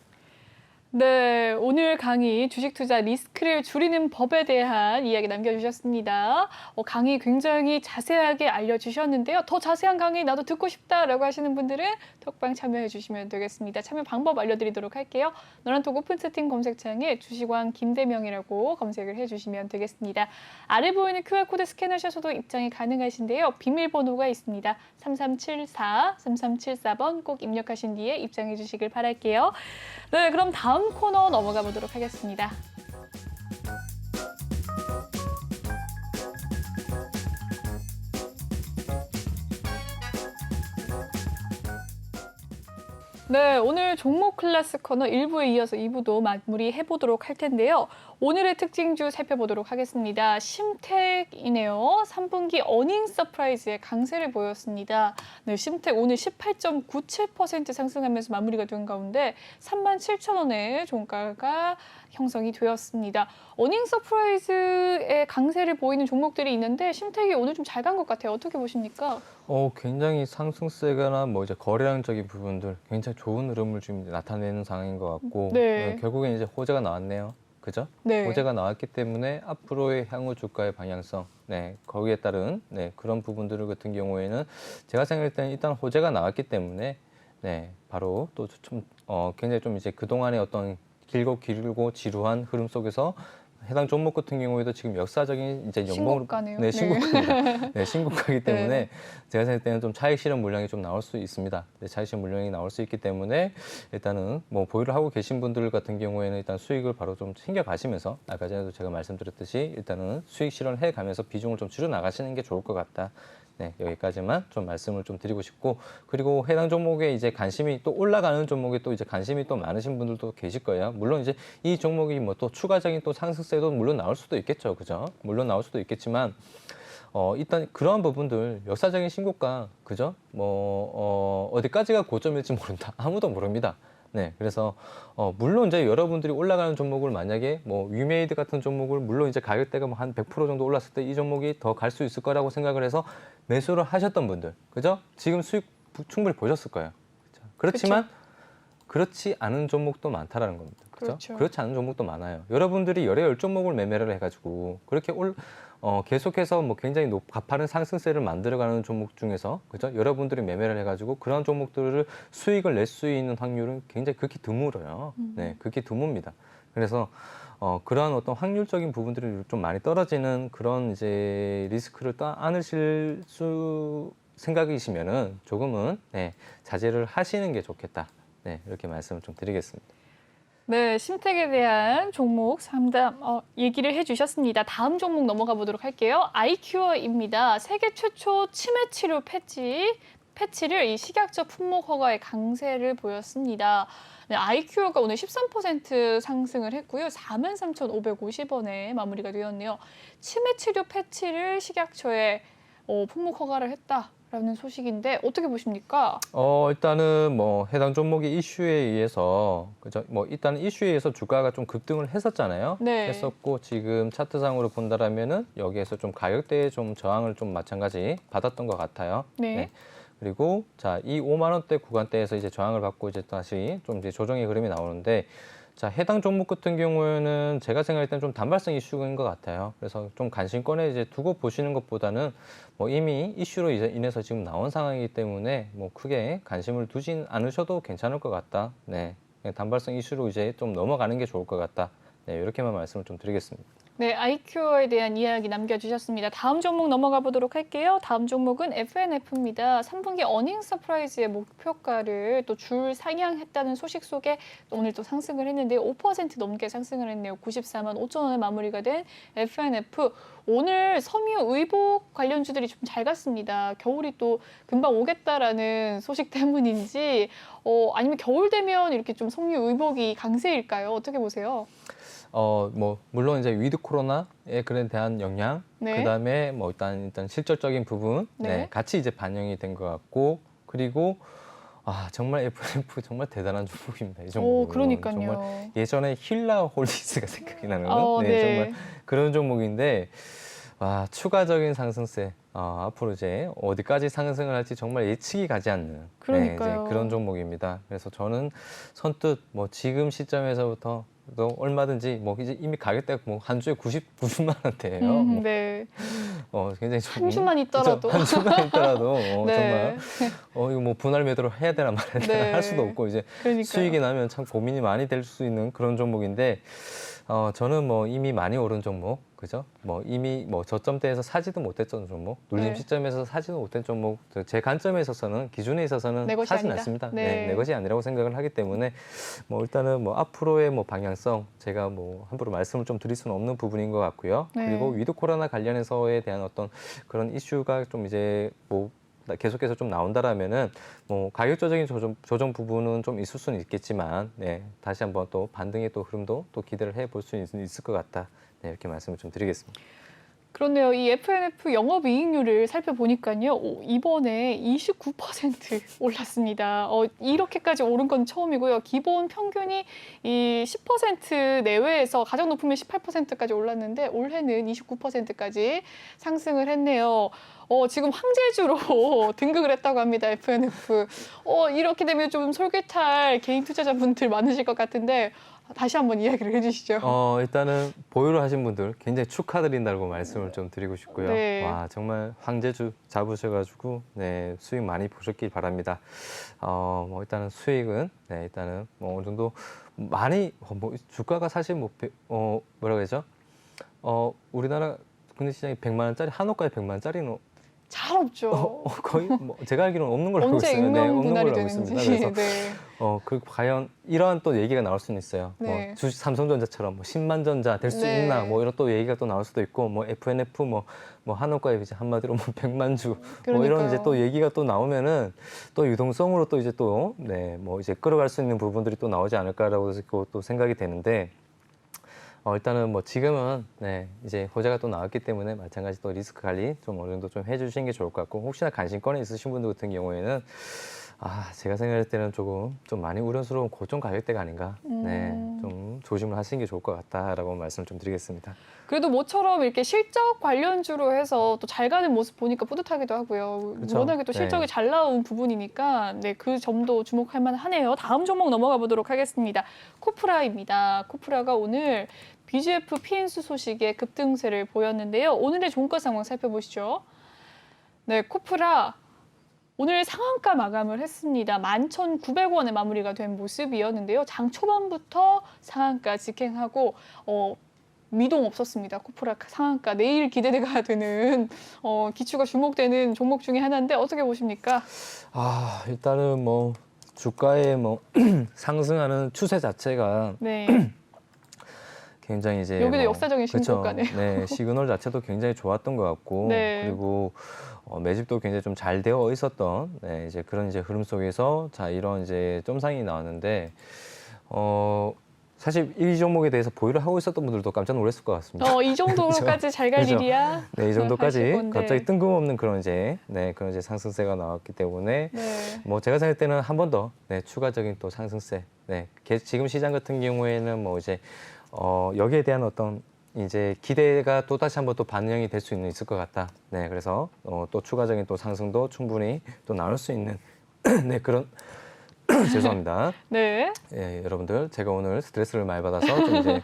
네, 오늘 강의 주식 투자 리스크를 줄이는 법에 대한 이야기 남겨주셨습니다. 강의 굉장히 자세하게 알려주셨는데요. 더 자세한 강의 나도 듣고 싶다라고 하시는 분들은 톡방 참여해 주시면 되겠습니다. 참여 방법 알려드리도록 할게요. 노란톡 오픈 채팅 검색창에 주식왕 김대명이라고 검색을 해주시면 되겠습니다. 아래 보이는 QR코드 스캔하셔서도 입장이 가능하신데요. 비밀번호가 있습니다. 3374번 꼭 입력하신 뒤에 입장해 주시길 바랄게요. 네, 그럼 다음 코너 넘어가 보도록 하겠습니다. 네, 오늘 종목 클래스 코너 1부에 이어서 2부도 마무리해 보도록 할 텐데요. 오늘의 특징주 살펴보도록 하겠습니다. 심택이네요. 3분기 어닝 서프라이즈의 강세를 보였습니다. 네, 심택 오늘 18.97% 상승하면서 마무리가 된 가운데 37,000원의 종가가 형성이 되었습니다. 어닝 서프라이즈의 강세를 보이는 종목들이 있는데 심택이 오늘 좀 잘 간 것 같아요. 어떻게 보십니까? 굉장히 상승세거나 뭐 이제 거래량적인 부분들 굉장히 좋은 흐름을 지금 나타내는 상황인 것 같고 네. 결국엔 이제 호재가 나왔네요. 그죠? 네. 호재가 나왔기 때문에 앞으로의 향후 주가의 방향성, 거기에 따른 그런 부분들 같은 경우에는 제가 생각할 때는 일단 호재가 나왔기 때문에 바로 또 좀 굉장히 좀 이제 그동안의 어떤 길고 지루한 흐름 속에서 해당 종목 같은 경우에도 지금 역사적인 이제 연봉으로 신고가네요. 신고가입니다. 신고가이기 때문에 네. 제가 생각할 때는 좀 차익 실현 물량이 좀 나올 수 있습니다. 차익 실현 물량이 나올 수 있기 때문에 일단은 뭐 보유를 하고 계신 분들 같은 경우에는 일단 수익을 바로 좀 챙겨 가시면서 아까 전에도 제가 말씀드렸듯이 일단은 수익 실현해 가면서 비중을 좀 줄여 나가시는 게 좋을 것 같다. 여기까지만 좀 말씀을 좀 드리고 싶고, 그리고 해당 종목에 이제 관심이 또 올라가는 종목에 또 이제 관심이 또 많으신 분들도 계실 거예요. 물론 이제 이 종목이 뭐 또 추가적인 또 상승세도 물론 나올 수도 있겠죠. 그죠? 물론 나올 수도 있겠지만, 일단 그러한 부분들 역사적인 신고가, 그죠? 어디까지가 고점일지 모른다. 아무도 모릅니다. 그래서 물론 이제 여러분들이 올라가는 종목을 만약에 뭐 위메이드 같은 종목을 물론 이제 가격대가 뭐 한 100% 정도 올랐을 때 이 종목이 더 갈 수 있을 거라고 생각을 해서 매수를 하셨던 분들, 그죠? 지금 수익 충분히 보셨을 거예요. 그렇죠? 그렇지만 그렇지 않은 종목도 많다라는 겁니다. 그렇죠? 그렇지 않은 종목도 많아요. 여러분들이 열의 10종목을 매매를 해가지고 그렇게 계속해서 뭐 굉장히 가파른 상승세를 만들어가는 종목 중에서, 그죠? 여러분들이 매매를 해가지고 그런 종목들을 수익을 낼 수 있는 확률은 굉장히 극히 드물어요. 극히 드뭅니다. 그래서 그러한 어떤 확률적인 부분들이 좀 많이 떨어지는 그런 이제 리스크를 안으실 생각이시면은 조금은 자제를 하시는 게 좋겠다. 이렇게 말씀을 좀 드리겠습니다. 네, 심택에 대한 종목 상담 얘기를 해주셨습니다. 다음 종목 넘어가 보도록 할게요. 아이큐어입니다. 세계 최초 치매 치료 패치를 이 식약처 품목 허가의 강세를 보였습니다. 네, 아이큐어가 오늘 13% 상승을 했고요. 43,550원에 마무리가 되었네요. 치매 치료 패치를 식약처에 품목 허가를 했다라는 소식인데 어떻게 보십니까? 일단은 뭐 해당 종목의 이슈에 의해서, 그죠? 뭐 일단 이슈에 의해서 주가가 좀 급등을 했었잖아요. 네. 했었고 지금 차트상으로 본다라면은 여기에서 좀 가격대에 좀 저항을 좀 마찬가지 받았던 것 같아요. 네. 그리고 자, 이 5만 원대 구간대에서 이제 저항을 받고 이제 다시 좀 이제 조정의 흐름이 나오는데, 자, 해당 종목 같은 경우에는 제가 생각할 때는 좀 단발성 이슈인 것 같아요. 그래서 좀 관심권에 이제 두고 보시는 것보다는 뭐 이미 이슈로 인해서 지금 나온 상황이기 때문에 뭐 크게 관심을 두진 않으셔도 괜찮을 것 같다. 단발성 이슈로 이제 좀 넘어가는 게 좋을 것 같다. 이렇게만 말씀을 좀 드리겠습니다. 네, 아이큐어에 대한 이야기 남겨주셨습니다. 다음 종목 넘어가 보도록 할게요. 다음 종목은 FNF입니다. 3분기 어닝 서프라이즈의 목표가를 또 줄 상향했다는 소식 속에 오늘 또 상승을 했는데요. 5% 넘게 상승을 했네요. 94만 5천 원에 마무리가 된 FNF. 오늘 섬유 의복 관련주들이 좀 잘 갔습니다. 겨울이 또 금방 오겠다라는 소식 때문인지 아니면 겨울 되면 이렇게 좀 섬유 의복이 강세일까요? 어떻게 보세요? 뭐 물론 이제 위드 코로나에 그에 대한 영향, 그다음에 뭐 일단 실질적인 부분, 같이 이제 반영이 된 것 같고, 그리고 정말 FNF 정말 대단한 종목입니다. 이 종목은. 그러니까요. 정말 예전에 힐라 홀리스가 생각이 나는 네. 정말 그런 종목인데, 추가적인 상승세, 앞으로 이제 어디까지 상승을 할지 정말 예측이 가지 않는 이제 그런 종목입니다. 그래서 저는 선뜻 뭐 지금 시점에서부터 또 얼마든지 뭐 이제 이미 가격대가 뭐 한 주에 90만 원대예요. 굉장히 좀, 한 주만 있더라도 한 주만 있더라도 정말 이거 뭐 분할 매도를 해야 되나 말아야 되나 할 수도 없고 이제 수익이 나면 참 고민이 많이 될 수 있는 그런 종목인데, 저는 뭐 이미 많이 오른 종목, 그죠? 뭐 이미 뭐 저점대에서 사지도 못했던 종목, 눌림 시점에서 사지도 못한 종목, 제 관점에 있어서는, 기준에 있어서는 사지는 않습니다. 내 것이 아니라고 생각을 하기 때문에 뭐 일단은 뭐 앞으로의 뭐 방향성 제가 뭐 함부로 말씀을 좀 드릴 수는 없는 부분인 것 같고요. 그리고 위드 코로나 관련해서에 대한 어떤 그런 이슈가 좀 이제 뭐 계속해서 좀 나온다라면은 뭐 가격적인 조정 부분은 좀 있을 수는 있겠지만, 네, 다시 한번 또 반등의 또 흐름도 또 기대를 해볼 수 있을 것 같다. 네, 이렇게 말씀을 좀 드리겠습니다. 그렇네요. 이 FNF 영업이익률을 살펴보니까요. 이번에 29% 올랐습니다. 이렇게까지 오른 건 처음이고요. 기본 평균이 이 10% 내외에서 가장 높으면 18%까지 올랐는데 올해는 29%까지 상승을 했네요. 지금 황제주로 등극을 했다고 합니다. FNF. 이렇게 되면 좀 솔깃할 개인 투자자분들 많으실 것 같은데 다시 한번 이야기를 해주시죠. 일단은 보유를 하신 분들 굉장히 축하드린다고 말씀을 좀 드리고 싶고요. 네. 와, 정말 황제주 잡으셔가지고, 네, 수익 많이 보셨길 바랍니다. 뭐 일단은 수익은, 네, 일단은 뭐 어느 정도 많이, 뭐 주가가 사실 뭐, 뭐라고 해야죠? 우리나라 국내 시장이 100만 원짜리, 한호가에 100만 원짜리는 잘 없죠. 거의 뭐 제가 알기로는 없는 걸로 알고 언제 있어요. 네, 인명 없는 분할이 걸로 알고 되는지. 있습니다. 그래서 네. 과연 이러한 또 얘기가 나올 수는 있어요. 네. 뭐 삼성전자처럼 뭐 10만 전자 될 수 네. 있나, 뭐 이런 또 얘기가 또 나올 수도 있고, 뭐 FNF 뭐 한호가에 이제 한마디로 뭐 100만 주, 뭐 이런 이제 또 얘기가 또 나오면은 또 유동성으로 또 이제 또, 네, 뭐 이제 끌어갈 수 있는 부분들이 또 나오지 않을까라고 또 생각이 되는데. 일단은 뭐 지금은, 네, 이제 호재가 또 나왔기 때문에 마찬가지 또 리스크 관리 좀 어느 정도 좀 해주시는 게 좋을 것 같고, 혹시나 관심권에 있으신 분들 같은 경우에는 제가 생각할 때는 조금 좀 많이 우려스러운 고점 가격대가 아닌가, 네, 좀 조심을 하시는 게 좋을 것 같다라고 말씀을 좀 드리겠습니다. 그래도 모처럼 이렇게 실적 관련주로 해서 또 잘 가는 모습 보니까 뿌듯하기도 하고요. 그렇죠. 워낙에 또 실적이 네. 잘 나온 부분이니까 네, 그 점도 주목할 만하네요. 다음 종목 넘어가 보도록 하겠습니다. 코프라입니다. 코프라가 오늘 BGF 피인수 소식에 급등세를 보였는데요. 오늘의 종가 상황 살펴보시죠. 네, 코프라 오늘 상한가 마감을 했습니다. 11,900원에 마무리가 된 모습이었는데요. 장 초반부터 상한가 직행하고 미동 없었습니다. 코프라 상한가 내일 기대가 되는 기추가 주목되는 종목 중에 하나인데 어떻게 보십니까? 일단은 뭐 주가의 뭐 상승하는 추세 자체가 네. 굉장히 이제 여기도 역사적인 그쵸. 신고가네요. 네, 시그널 자체도 굉장히 좋았던 것 같고, 네. 그리고 매집도 굉장히 좀 잘 되어 있었던, 네, 이제 그런 이제 흐름 속에서 자 이런 이제 점상이 나왔는데, 사실 이 종목에 대해서 보유를 하고 있었던 분들도 깜짝 놀랐을 것 같습니다. 이 정도까지 잘 갈 그죠. 일이야? 네, 이 정도까지 하실 건데. 갑자기 뜬금없는 그런 이제, 네, 그런 이제 상승세가 나왔기 때문에, 네. 뭐 제가 생각할 때는 한 번 더, 네, 추가적인 또 상승세, 네, 지금 시장 같은 경우에는 뭐 이제 여기에 대한 어떤 이제 기대가 또 다시 한번 또 반영이 될 수 있을 것 같다. 네, 그래서 또 추가적인 또 상승도 충분히 또 나올 수 있는 네, 그런 죄송합니다. 네. 예, 여러분들 제가 오늘 스트레스를 많이 받아서 좀 이제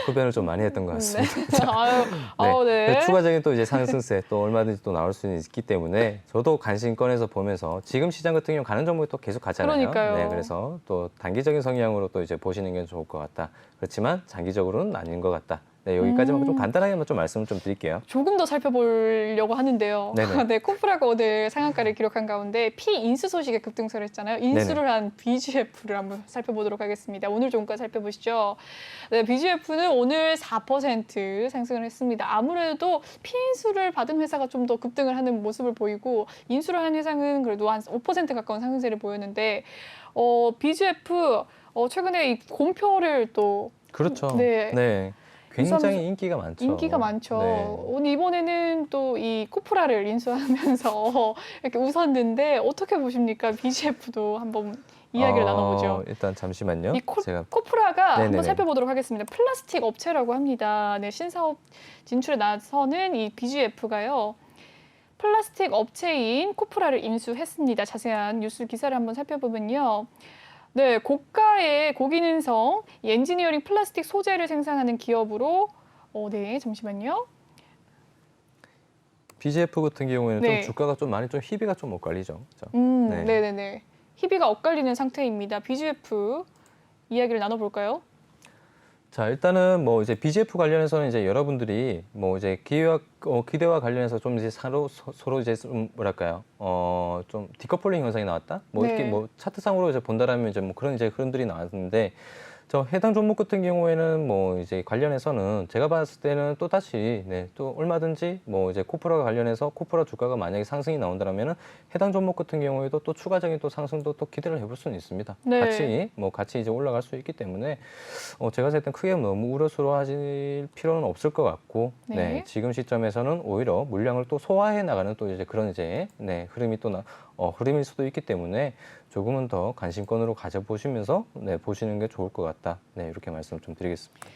흡연을 좀 많이 했던 것 같습니다. 네. 추가적인 또 이제 상승세 또 얼마든지 또 나올 수 있기 때문에 저도 관심권에서 보면서 지금 시장 같은 경우 가는 종목이 또 계속 가잖아요. 그러니까요. 네, 그래서 또 단기적인 성향으로 또 이제 보시는 게 좋을 것 같다. 그렇지만 장기적으로는 아닌 것 같다. 네, 여기까지만 좀 간단하게만 좀 말씀을 좀 드릴게요. 조금 더 살펴보려고 하는데요. 네네. 네, 코프라가 오늘 상한가를 기록한 가운데 피인수 소식에 급등세를 했잖아요. 인수를 한 BGF를 한번 살펴보도록 하겠습니다. 오늘 종가 살펴보시죠. 네, BGF는 오늘 4% 상승을 했습니다. 아무래도 피인수를 받은 회사가 좀 더 급등을 하는 모습을 보이고 인수를 한 회사는 그래도 한 5% 가까운 상승세를 보였는데 BGF 최근에 이 공표를 또 그렇죠. 네. 네. 굉장히 인기가 많죠. 인기가 많죠. 오늘 이번에는 또 이 코프라를 인수하면서 이렇게 웃었는데 어떻게 보십니까? BGF도 한번 이야기를 나눠보죠. 일단 잠시만요. 이 제가 코프라가 네네네. 한번 살펴보도록 하겠습니다. 플라스틱 업체라고 합니다. 네, 신사업 진출에 나서는 이 BGF가요. 플라스틱 업체인 코프라를 인수했습니다. 자세한 뉴스 기사를 한번 살펴보면요. 네, 고가의 고기능성 엔지니어링 플라스틱 소재를 생산하는 기업으로 네, 잠시만요. BGF 같은 경우에는 네. 좀 주가가 좀 많이 좀 희비가 좀 엇갈리죠. 그렇죠? 네. 네네네. 희비가 엇갈리는 상태입니다. BGF 이야기를 나눠볼까요? 자, 일단은 뭐 이제 BGF 관련해서는 이제 여러분들이 뭐 이제 기대와 관련해서 좀 이제 서로 이제 좀 뭐랄까요, 좀 디커플링 현상이 나왔다. 뭐 네. 이렇게 뭐 차트상으로 이제 본다라면 이제 뭐 그런 이제 흐름들이 나왔는데, 저 해당 종목 같은 경우에는 뭐 이제 관련해서는 제가 봤을 때는 또 다시 또 얼마든지 뭐 이제 코프라가 관련해서 코프라 주가가 만약에 상승이 나온다면은 해당 종목 같은 경우에도 또 추가적인 또 상승도 또 기대를 해볼 수는 있습니다. 네. 같이 이제 올라갈 수 있기 때문에 제가 봤을 땐 크게 너무 우려스러워하실 필요는 없을 것 같고 네. 지금 시점에서는 오히려 물량을 또 소화해 나가는 또 이제 그런 이제 흐름이 또 흐름일 수도 있기 때문에 조금은 더 관심권으로 가져보시면서 보시는 게 좋을 것 같다. 이렇게 말씀을 좀 드리겠습니다.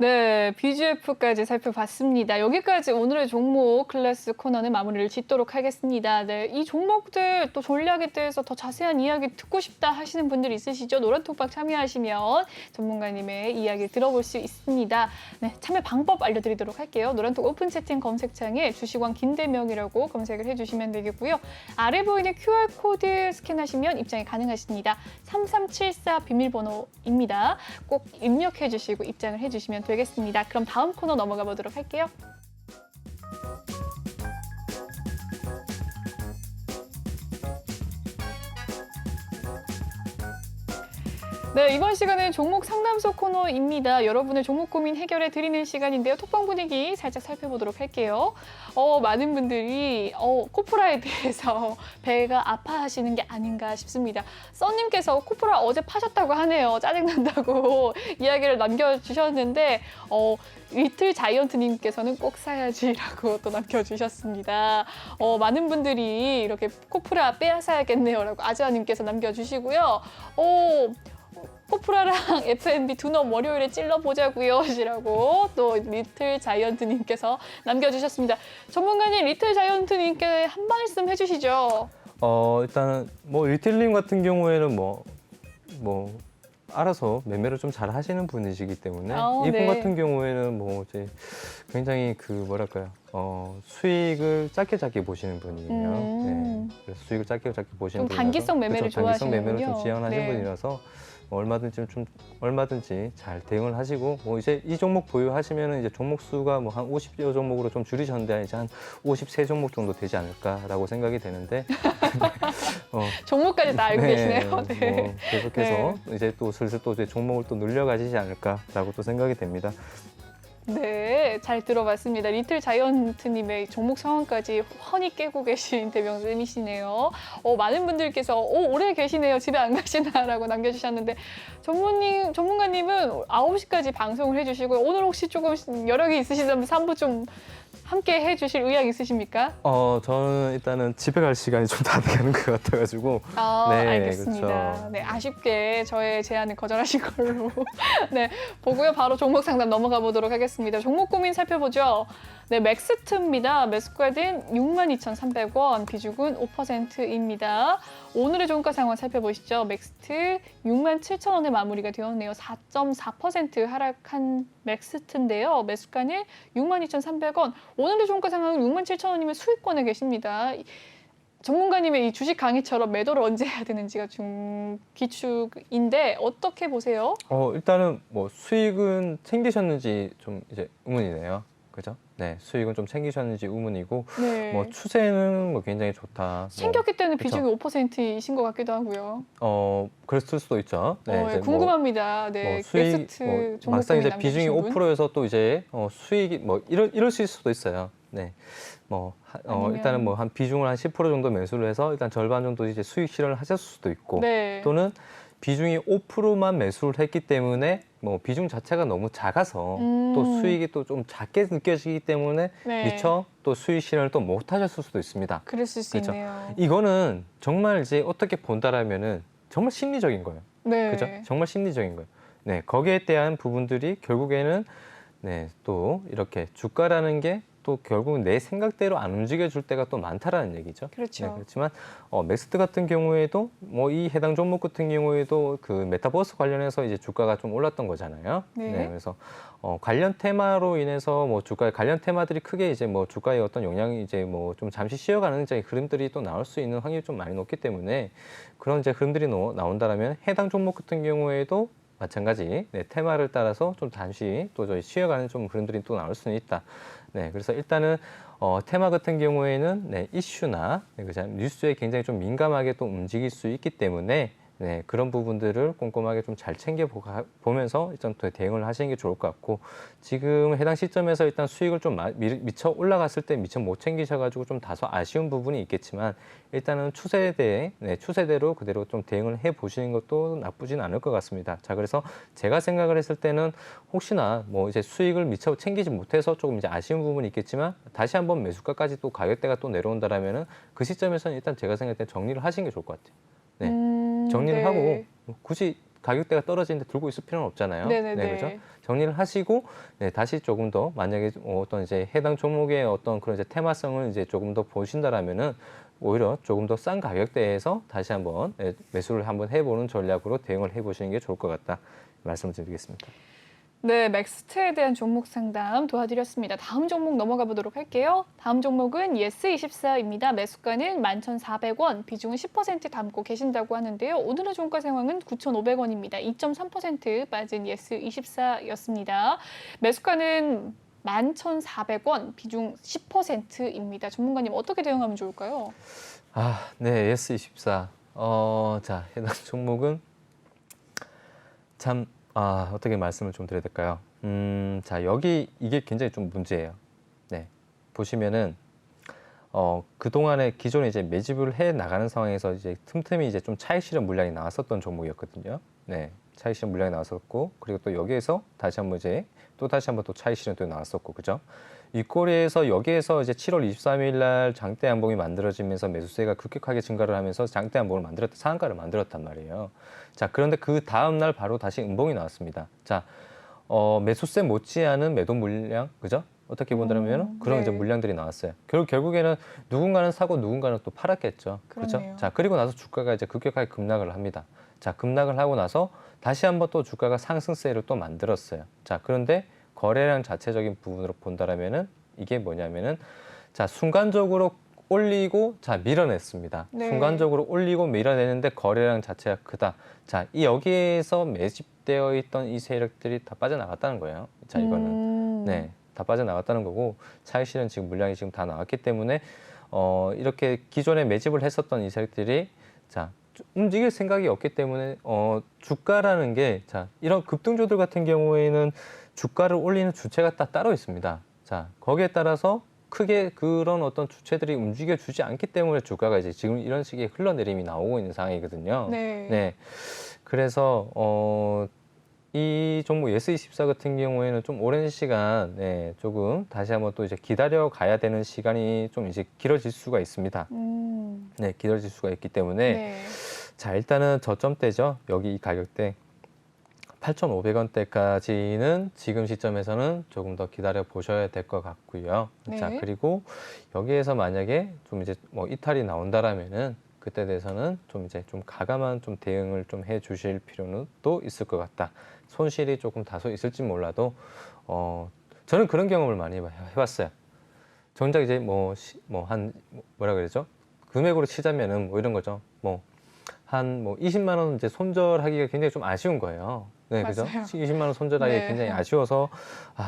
네, BGF까지 살펴봤습니다. 여기까지 오늘의 종목 클래스 코너는 마무리를 짓도록 하겠습니다. 네, 이 종목들 또 전략에 대해서 더 자세한 이야기 듣고 싶다 하시는 분들 있으시죠? 노란톡방 참여하시면 전문가님의 이야기 들어볼 수 있습니다. 네, 참여 방법 알려드리도록 할게요. 노란톡 오픈 채팅 검색창에 주식왕 김대명이라고 검색을 해주시면 되겠고요. 아래 보이는 QR코드 스캔하시면 입장이 가능하십니다. 3374 비밀번호입니다. 꼭 입력해 주시고 입장을 해주시면 되겠습니다. 그럼 다음 코너 넘어가 보도록 할게요. 네, 이번 시간은 종목 상담소 코너입니다. 여러분의 종목 고민 해결해 드리는 시간인데요. 톡방 분위기 살짝 살펴보도록 할게요. 많은 분들이 코프라에 대해서 배가 아파하시는 게 아닌가 싶습니다. 써님께서 코프라 어제 파셨다고 하네요. 짜증난다고 이야기를 남겨주셨는데 리틀 자이언트님께서는 꼭 사야지라고 또 남겨주셨습니다. 많은 분들이 이렇게 코프라 빼앗아야겠네요라고 아즈아님께서 남겨주시고요. 코프라랑 F&B 두넘 월요일에 찔러보자고요 시라고 또 리틀 자이언트님께서 남겨주셨습니다. 전문가님 리틀 자이언트님께 한 말씀 해주시죠. 일단은 뭐 리틀님 같은 경우에는 뭐 알아서 매매를 좀 잘 하시는 분이시기 때문에 이분 네. 같은 경우에는 뭐 이제 굉장히 수익을 짧게 보시는 분이에요. 그래서 수익을 짧게 보시는 좀 분이라서 단기성 매매를 그렇죠, 단기성 매매를 좋아하시는군요. 좀 지향하시는 네. 분이라서 얼마든지 잘 대응을 하시고 이제 이 종목 보유하시면은 이제 종목 수가 뭐 한 50여 종목으로 좀 줄이셨는데 이제 한 53 종목 정도 되지 않을까라고 생각이 되는데 종목까지 다 알고 계시네요. 네. 뭐 계속해서 이제 또 슬슬 또 이제 종목을 또 늘려가시지 않을까라고 또 생각이 됩니다. 네, 잘 들어봤습니다. 리틀 자이언트님의 종목 상황까지 훤히 깨고 계신 대명쌤이시네요. 많은 분들께서 오래 계시네요. 집에 안 가시나라고 남겨주셨는데 전문가님은 9시까지 방송을 해주시고요. 오늘 혹시 조금 여력이 있으시다면 3부 좀 함께 해주실 의향 있으십니까? 저는 일단은 집에 갈 시간이 좀 다 돼가는 것 같아가지고. 네, 알겠습니다. 그렇죠. 네, 아쉽게 저의 제안을 거절하신 걸로. 네, 보고요. 바로 종목 상담 넘어가 보도록 하겠습니다. 종목 고민 살펴보죠. 네, 맥스트입니다. 매수가는 62,300원, 비중은 5%입니다. 오늘의 종가 상황 살펴보시죠. 맥스트 67,000원에 마무리가 되었네요. 4.4% 하락한 맥스트인데요. 매수가는 62,300원. 오늘의 종가 상황은 67,000원이면 수익권에 계십니다. 전문가님의 이 주식 강의처럼 매도를 언제 해야 되는지가 좀 기축인데 어떻게 보세요? 일단은 뭐 수익은 챙기셨는지 좀 이제 의문이네요. 그죠? 네, 수익은 좀 챙기셨는지 의문이고, 네. 뭐 추세는 뭐 굉장히 좋다. 챙겼기 때문에 그쵸. 비중이 5%이신 것 같기도 하고요. 그랬을 수도 있죠. 네, 이제 궁금합니다. 네, 맥스트 종목 막상 이제 고민 비중이 남겨주신 분. 5%에서 또 이제 수익이 뭐 이럴 수도 있어요. 네, 아니면- 일단은 뭐 한 비중을 한 10% 정도 매수를 해서 일단 절반 정도 이제 수익 실현을 하셨을 수도 있고, 네. 또는 비중이 5%만 매수를 했기 때문에 뭐 비중 자체가 너무 작아서 또 수익이 또 좀 작게 느껴지기 때문에 네. 미처 또 수익 실현을 또 못 하셨을 수도 있습니다. 그랬을 수 그렇죠. 있네요. 이거는 정말 이제 어떻게 본다라면은 정말 심리적인 거예요. 네. 그죠? 정말 심리적인 거예요. 네, 거기에 대한 부분들이 결국에는 또 이렇게 주가라는 게 또 결국은 내 생각대로 안 움직여줄 때가 또 많다라는 얘기죠. 그렇죠. 네, 그렇지만 맥스트 같은 경우에도 뭐 이 해당 종목 같은 경우에도 그 메타버스 관련해서 이제 주가가 좀 올랐던 거잖아요. 네. 그래서 관련 테마로 인해서 뭐 주가의 관련 테마들이 크게 이제 뭐 주가의 어떤 영향이 이제 뭐 좀 잠시 쉬어가는 이제 흐름들이 또 나올 수 있는 확률이 좀 많이 높기 때문에 그런 이제 흐름들이 나온다라면 해당 종목 같은 경우에도 마찬가지 테마를 따라서 좀 잠시 또 저희 쉬어가는 좀 흐름들이 또 나올 수는 있다. 네, 그래서 일단은 테마 같은 경우에는 이슈나 그죠? 뉴스에 굉장히 좀 민감하게 또 움직일 수 있기 때문에 네, 그런 부분들을 꼼꼼하게 좀 잘 챙겨보면서 일단 또 대응을 하시는 게 좋을 것 같고 지금 해당 시점에서 일단 수익을 좀 미처 올라갔을 때 미처 못 챙기셔가지고 좀 다소 아쉬운 부분이 있겠지만 일단은 추세대로 그대로 좀 대응을 해보시는 것도 나쁘진 않을 것 같습니다. 자, 그래서 제가 생각을 했을 때는 혹시나 뭐 이제 수익을 미처 챙기지 못해서 조금 이제 아쉬운 부분이 있겠지만 다시 한번 매수가까지 또 가격대가 또 내려온다라면은 그 시점에서는 일단 제가 생각할 때 정리를 하시는 게 좋을 것 같아요. 네. 정리를 네. 하고 굳이 가격대가 떨어지는데 들고 있을 필요는 없잖아요. 네네네. 네, 그죠? 정리를 하시고 네, 다시 조금 더 만약에 어떤 이제 해당 종목의 어떤 그런 이제 테마성을 이제 조금 더 보신다라면은 오히려 조금 더 싼 가격대에서 다시 한번 매수를 한번 해보는 전략으로 대응을 해보시는 게 좋을 것 같다 말씀을 드리겠습니다. 네, 맥스트에 대한 종목 상담 도와드렸습니다. 다음 종목 넘어가 보도록 할게요. 다음 종목은 예스24입니다. 매수가는 11,400원, 비중은 10% 담고 계신다고 하는데요. 오늘의 종가 상황은 9,500원입니다. 2.3% 빠진 예스24였습니다. 매수가는 11,400원, 비중 10%입니다. 전문가님 어떻게 대응하면 좋을까요? 네, 예스24. 자, 해당 종목은 참 어떻게 말씀을 좀 드려야 될까요? 자, 여기 이게 굉장히 좀 문제예요. 네. 보시면은, 그동안에 기존에 이제 매집을 해 나가는 상황에서 이제 틈틈이 이제 좀 차익 실현 물량이 나왔었던 종목이었거든요. 네. 차익 실현 물량이 나왔었고, 그리고 또 여기에서 다시 한번 또 차익 실현도 나왔었고, 그죠? 이 꼴에서 여기에서 이제 7월 23일 날 장대 양봉이 만들어지면서 매수세가 급격하게 증가를 하면서 장대 양봉을 상한가를 만들었단 말이에요. 자, 그런데 그 다음 날 바로 다시 음봉이 나왔습니다. 자, 매수세 못지않은 매도 물량, 그죠? 어떻게 본다면 그런 네. 이제 물량들이 나왔어요. 결국에는 누군가는 사고 누군가는 또 팔았겠죠. 그렇죠? 그러네요. 자, 그리고 나서 주가가 이제 급격하게 급락을 합니다. 자, 급락을 하고 나서 다시 한번 또 주가가 상승세를 또 만들었어요. 자, 그런데 거래량 자체적인 부분으로 본다라면은 이게 뭐냐면은 자, 순간적으로 올리고 자, 밀어냈습니다. 네. 순간적으로 올리고 밀어내는데 거래량 자체가 크다. 자, 이 여기에서 매집되어 있던 이 세력들이 다 빠져나갔다는 거예요. 자, 이거는 네, 다 빠져나갔다는 거고 차익 실현 지금 물량이 지금 다 나왔기 때문에 이렇게 기존에 매집을 했었던 이 세력들이 자, 움직일 생각이 없기 때문에 주가라는 게 자, 이런 급등주들 같은 경우에는 주가를 올리는 주체가 따로 있습니다. 자, 거기에 따라서 크게 그런 어떤 주체들이 움직여 주지 않기 때문에 주가가 이제 지금 이런 식의 흘러내림이 나오고 있는 상황이거든요. 네. 그래서 이 종목 예스24 같은 경우에는 좀 오랜 시간 조금 다시 한번 또 이제 기다려 가야 되는 시간이 좀 이제 길어질 수가 있습니다. 네, 길어질 수가 있기 때문에 네. 자, 일단은 저점대죠. 여기 이 가격대 8,500원대까지는 지금 시점에서는 조금 더 기다려 보셔야 될 것 같고요. 네. 자, 그리고 여기에서 만약에 좀 이제 뭐 이탈이 나온다라면은 그때 대해서는 좀 이제 좀 가감한 좀 대응을 좀 해 주실 필요는 또 있을 것 같다. 손실이 조금 다소 있을지 몰라도 저는 그런 경험을 많이 해봤어요. 정작 이제 뭐라 그러죠? 금액으로 치자면은 뭐 이런 거죠. 한 20만 원 이제 손절하기가 굉장히 좀 아쉬운 거예요. 네, 그죠? 맞아요. 20만 원 손절하기 네. 굉장히 아쉬워서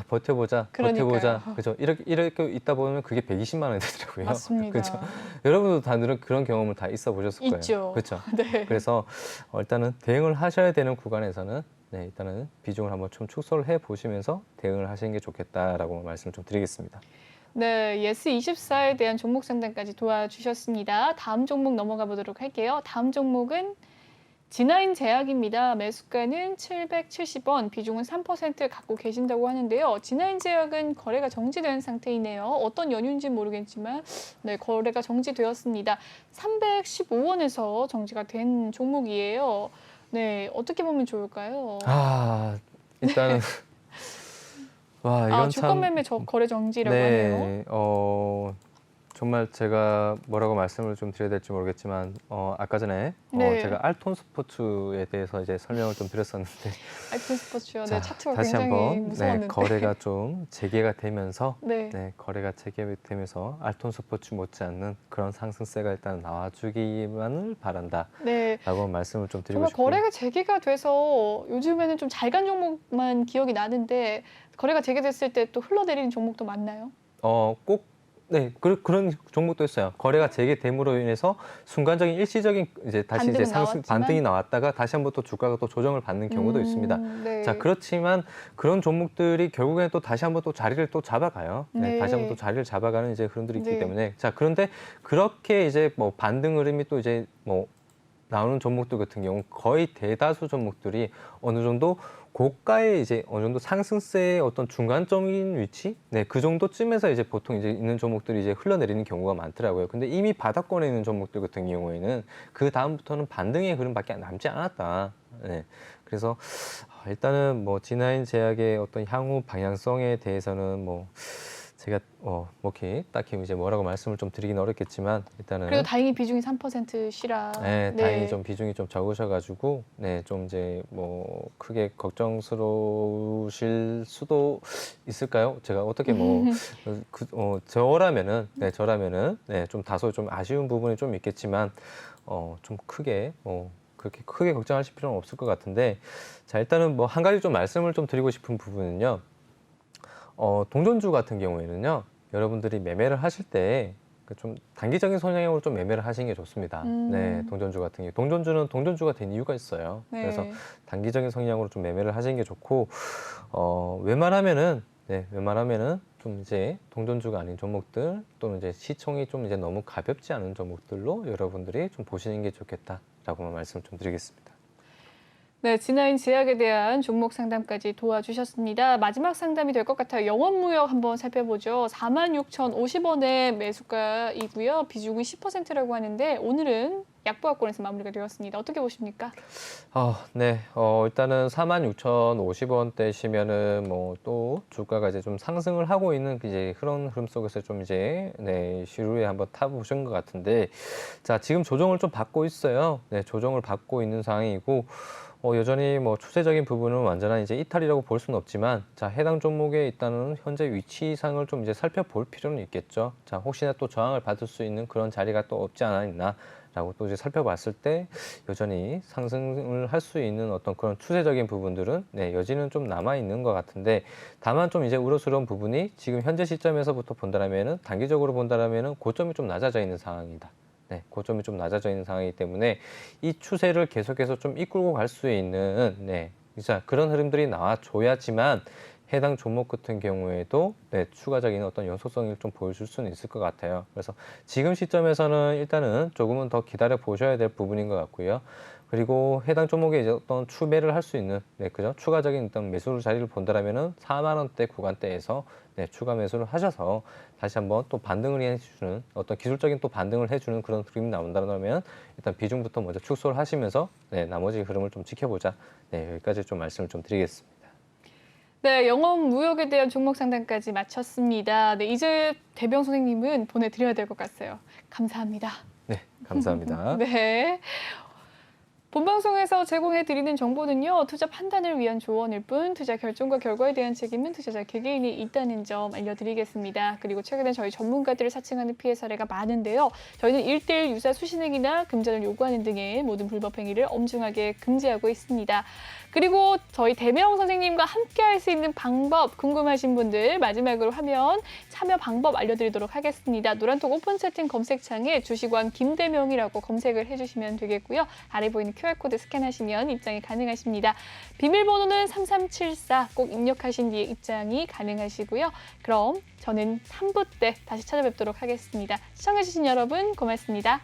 버텨보자. 그러니까요. 그죠? 이렇게 있다 보면 그게 120만 원이 되더라고요. 맞습니다. 그죠? 여러분도 다 그런 경험을 다 있어 보셨을 거예요. 있죠. 그렇죠? 네. 그래서 일단은 대응을 하셔야 되는 구간에서는 네, 일단은 비중을 한번 좀 축소를 해 보시면서 대응을 하시는 게 좋겠다라고 말씀을 좀 드리겠습니다. 네, 예스24에 대한 종목 상담까지 도와주셨습니다. 다음 종목 넘어가 보도록 할게요. 다음 종목은 진화인 제약입니다. 매수가는 770원, 비중은 3% 갖고 계신다고 하는데요. 진화인 제약은 거래가 정지된 상태이네요. 어떤 연유인지 모르겠지만 네, 거래가 정지되었습니다. 315원에서 정지가 된 종목이에요. 네, 어떻게 보면 좋을까요? 일단은 와, 이건 주권 참 매매 거래 정지라고 하네요. 네, 정말 제가 뭐라고 말씀을 좀 드려야 될지 모르겠지만 아까 전에 네. 제가 알톤 스포츠에 대해서 이제 설명을 좀 드렸었는데 알픈 스포츠요. 자, 네, 차트가 다시 굉장히 한번 무서웠는데. 거래가 좀 재개가 되면서 네. 거래가 재개되면서 알톤 스포츠 못지않는 그런 상승세가 일단 나와주기만을 바란다라고 네. 말씀을 좀 드리고 정말 싶고 거래가 재개가 돼서 요즘에는 좀 잘 간 종목만 기억이 나는데 거래가 재개됐을 때 또 흘러내리는 종목도 많나요? 꼭 네, 그런 종목도 있어요. 거래가 재개됨으로 인해서 순간적인 일시적인 이제 다시 이제 반등이 나왔다가 다시 한번 또 주가가 또 조정을 받는 경우도 있습니다. 네. 자, 그렇지만 그런 종목들이 결국에는 또 다시 한번 또 자리를 또 잡아가요. 네, 다시 한번 또 자리를 잡아가는 이제 흐름들이 있기 때문에 자, 그런데 그렇게 이제 뭐 반등 흐름이 또 이제 뭐 나오는 종목들 같은 경우 거의 대다수 종목들이 어느 정도 고가의 이제 어느 정도 상승세의 어떤 중간적인 위치, 네, 그 정도쯤에서 이제 보통 이제 있는 종목들이 이제 흘러내리는 경우가 많더라고요. 근데 이미 바닥권에 있는 종목들 같은 경우에는 그 다음부터는 반등의 흐름밖에 남지 않았다. 네, 그래서 일단은 뭐 G9 제약의 어떤 향후 방향성에 대해서는 뭐 제가 딱히 이제 뭐라고 말씀을 좀 드리긴 어렵겠지만 일단은 그래도 다행히 비중이 3%시라. 네, 다행히 좀 비중이 좀 적으셔가지고 네, 좀 이제 뭐 크게 걱정스러우실 수도 있을까요? 제가 어떻게 저라면은 네, 좀 다소 좀 아쉬운 부분이 좀 있겠지만 좀 크게 그렇게 크게 걱정하실 필요는 없을 것 같은데 자, 일단은 뭐 한 가지 좀 말씀을 좀 드리고 싶은 부분은요. 동전주 같은 경우에는요, 여러분들이 매매를 하실 때 좀 단기적인 성향으로 좀 매매를 하시는 게 좋습니다. 네, 동전주 같은 경우, 동전주는 동전주가 된 이유가 있어요. 네. 그래서 단기적인 성향으로 좀 매매를 하시는 게 좋고, 웬만하면은 좀 이제 동전주가 아닌 종목들 또는 이제 시총이 좀 이제 너무 가볍지 않은 종목들로 여러분들이 좀 보시는 게 좋겠다라고만 말씀 좀 드리겠습니다. 네, G9 제약에 대한 종목 상담까지 도와주셨습니다. 마지막 상담이 될 것 같아요. 영업무역 한번 살펴보죠. 46,050원의 매수가이고요. 비중은 10%라고 하는데 오늘은 약보합권에서 마무리가 되었습니다. 어떻게 보십니까? 네, 일단은 46,050원대시면은 뭐 또 주가가 이제 좀 상승을 하고 있는 이제 그런 흐름 속에서 좀 이제 네, 시루에 한번 타보신 것 같은데 자, 지금 조정을 좀 받고 있어요. 네, 조정을 받고 있는 상황이고 여전히 뭐 추세적인 부분은 완전한 이제 이탈이라고 볼 수는 없지만 자, 해당 종목에 있다는 현재 위치상을 좀 이제 살펴볼 필요는 있겠죠. 자, 혹시나 또 저항을 받을 수 있는 그런 자리가 또 없지 않아 있나 라고 또 이제 살펴봤을 때 여전히 상승을 할 수 있는 어떤 그런 추세적인 부분들은 네, 여지는 좀 남아 있는 것 같은데 다만 좀 이제 우려스러운 부분이 지금 현재 시점에서부터 본다라면은 단기적으로 본다라면은 고점이 좀 낮아져 있는 상황이다. 네, 고점이 좀 낮아져 있는 상황이기 때문에 이 추세를 계속해서 좀 이끌고 갈 수 있는 네, 진짜 그런 흐름들이 나와줘야지만 해당 종목 같은 경우에도 네, 추가적인 어떤 연속성을 좀 보여줄 수는 있을 것 같아요. 그래서 지금 시점에서는 일단은 조금은 더 기다려 보셔야 될 부분인 것 같고요. 그리고 해당 종목에 이제 어떤 추매를 할 수 있는 네, 그죠? 추가적인 어떤 매수 자리를 본다라면은 4만 원대 구간대에서 네, 추가 매수를 하셔서 다시 한번 또 반등을 해주는 어떤 기술적인 또 반등을 해주는 그런 흐름이 나온다면 일단 비중부터 먼저 축소를 하시면서 네, 나머지 흐름을 좀 지켜보자. 네, 여기까지 좀 말씀을 좀 드리겠습니다. 네, 영업 무역에 대한 종목 상담까지 마쳤습니다. 네, 이제 대병 선생님은 보내드려야 될 것 같아요. 감사합니다. 네, 감사합니다. 네. 본방송에서 제공해드리는 정보는요, 투자 판단을 위한 조언일 뿐 투자 결정과 결과에 대한 책임은 투자자 개개인이 있다는 점 알려드리겠습니다. 그리고 최근에 저희 전문가들을 사칭하는 피해 사례가 많은데요. 저희는 1:1 유사 수신행위나 금전을 요구하는 등의 모든 불법 행위를 엄중하게 금지하고 있습니다. 그리고 저희 대명 선생님과 함께 할 수 있는 방법 궁금하신 분들 마지막으로 화면 참여 방법 알려드리도록 하겠습니다. 노란톡 오픈 채팅 검색창에 주식왕 김대명이라고 검색을 해주시면 되겠고요. 아래 보이는 QR코드 스캔하시면 입장이 가능하십니다. 비밀번호는 3374 꼭 입력하신 뒤에 입장이 가능하시고요. 그럼 저는 3부 때 다시 찾아뵙도록 하겠습니다. 시청해주신 여러분 고맙습니다.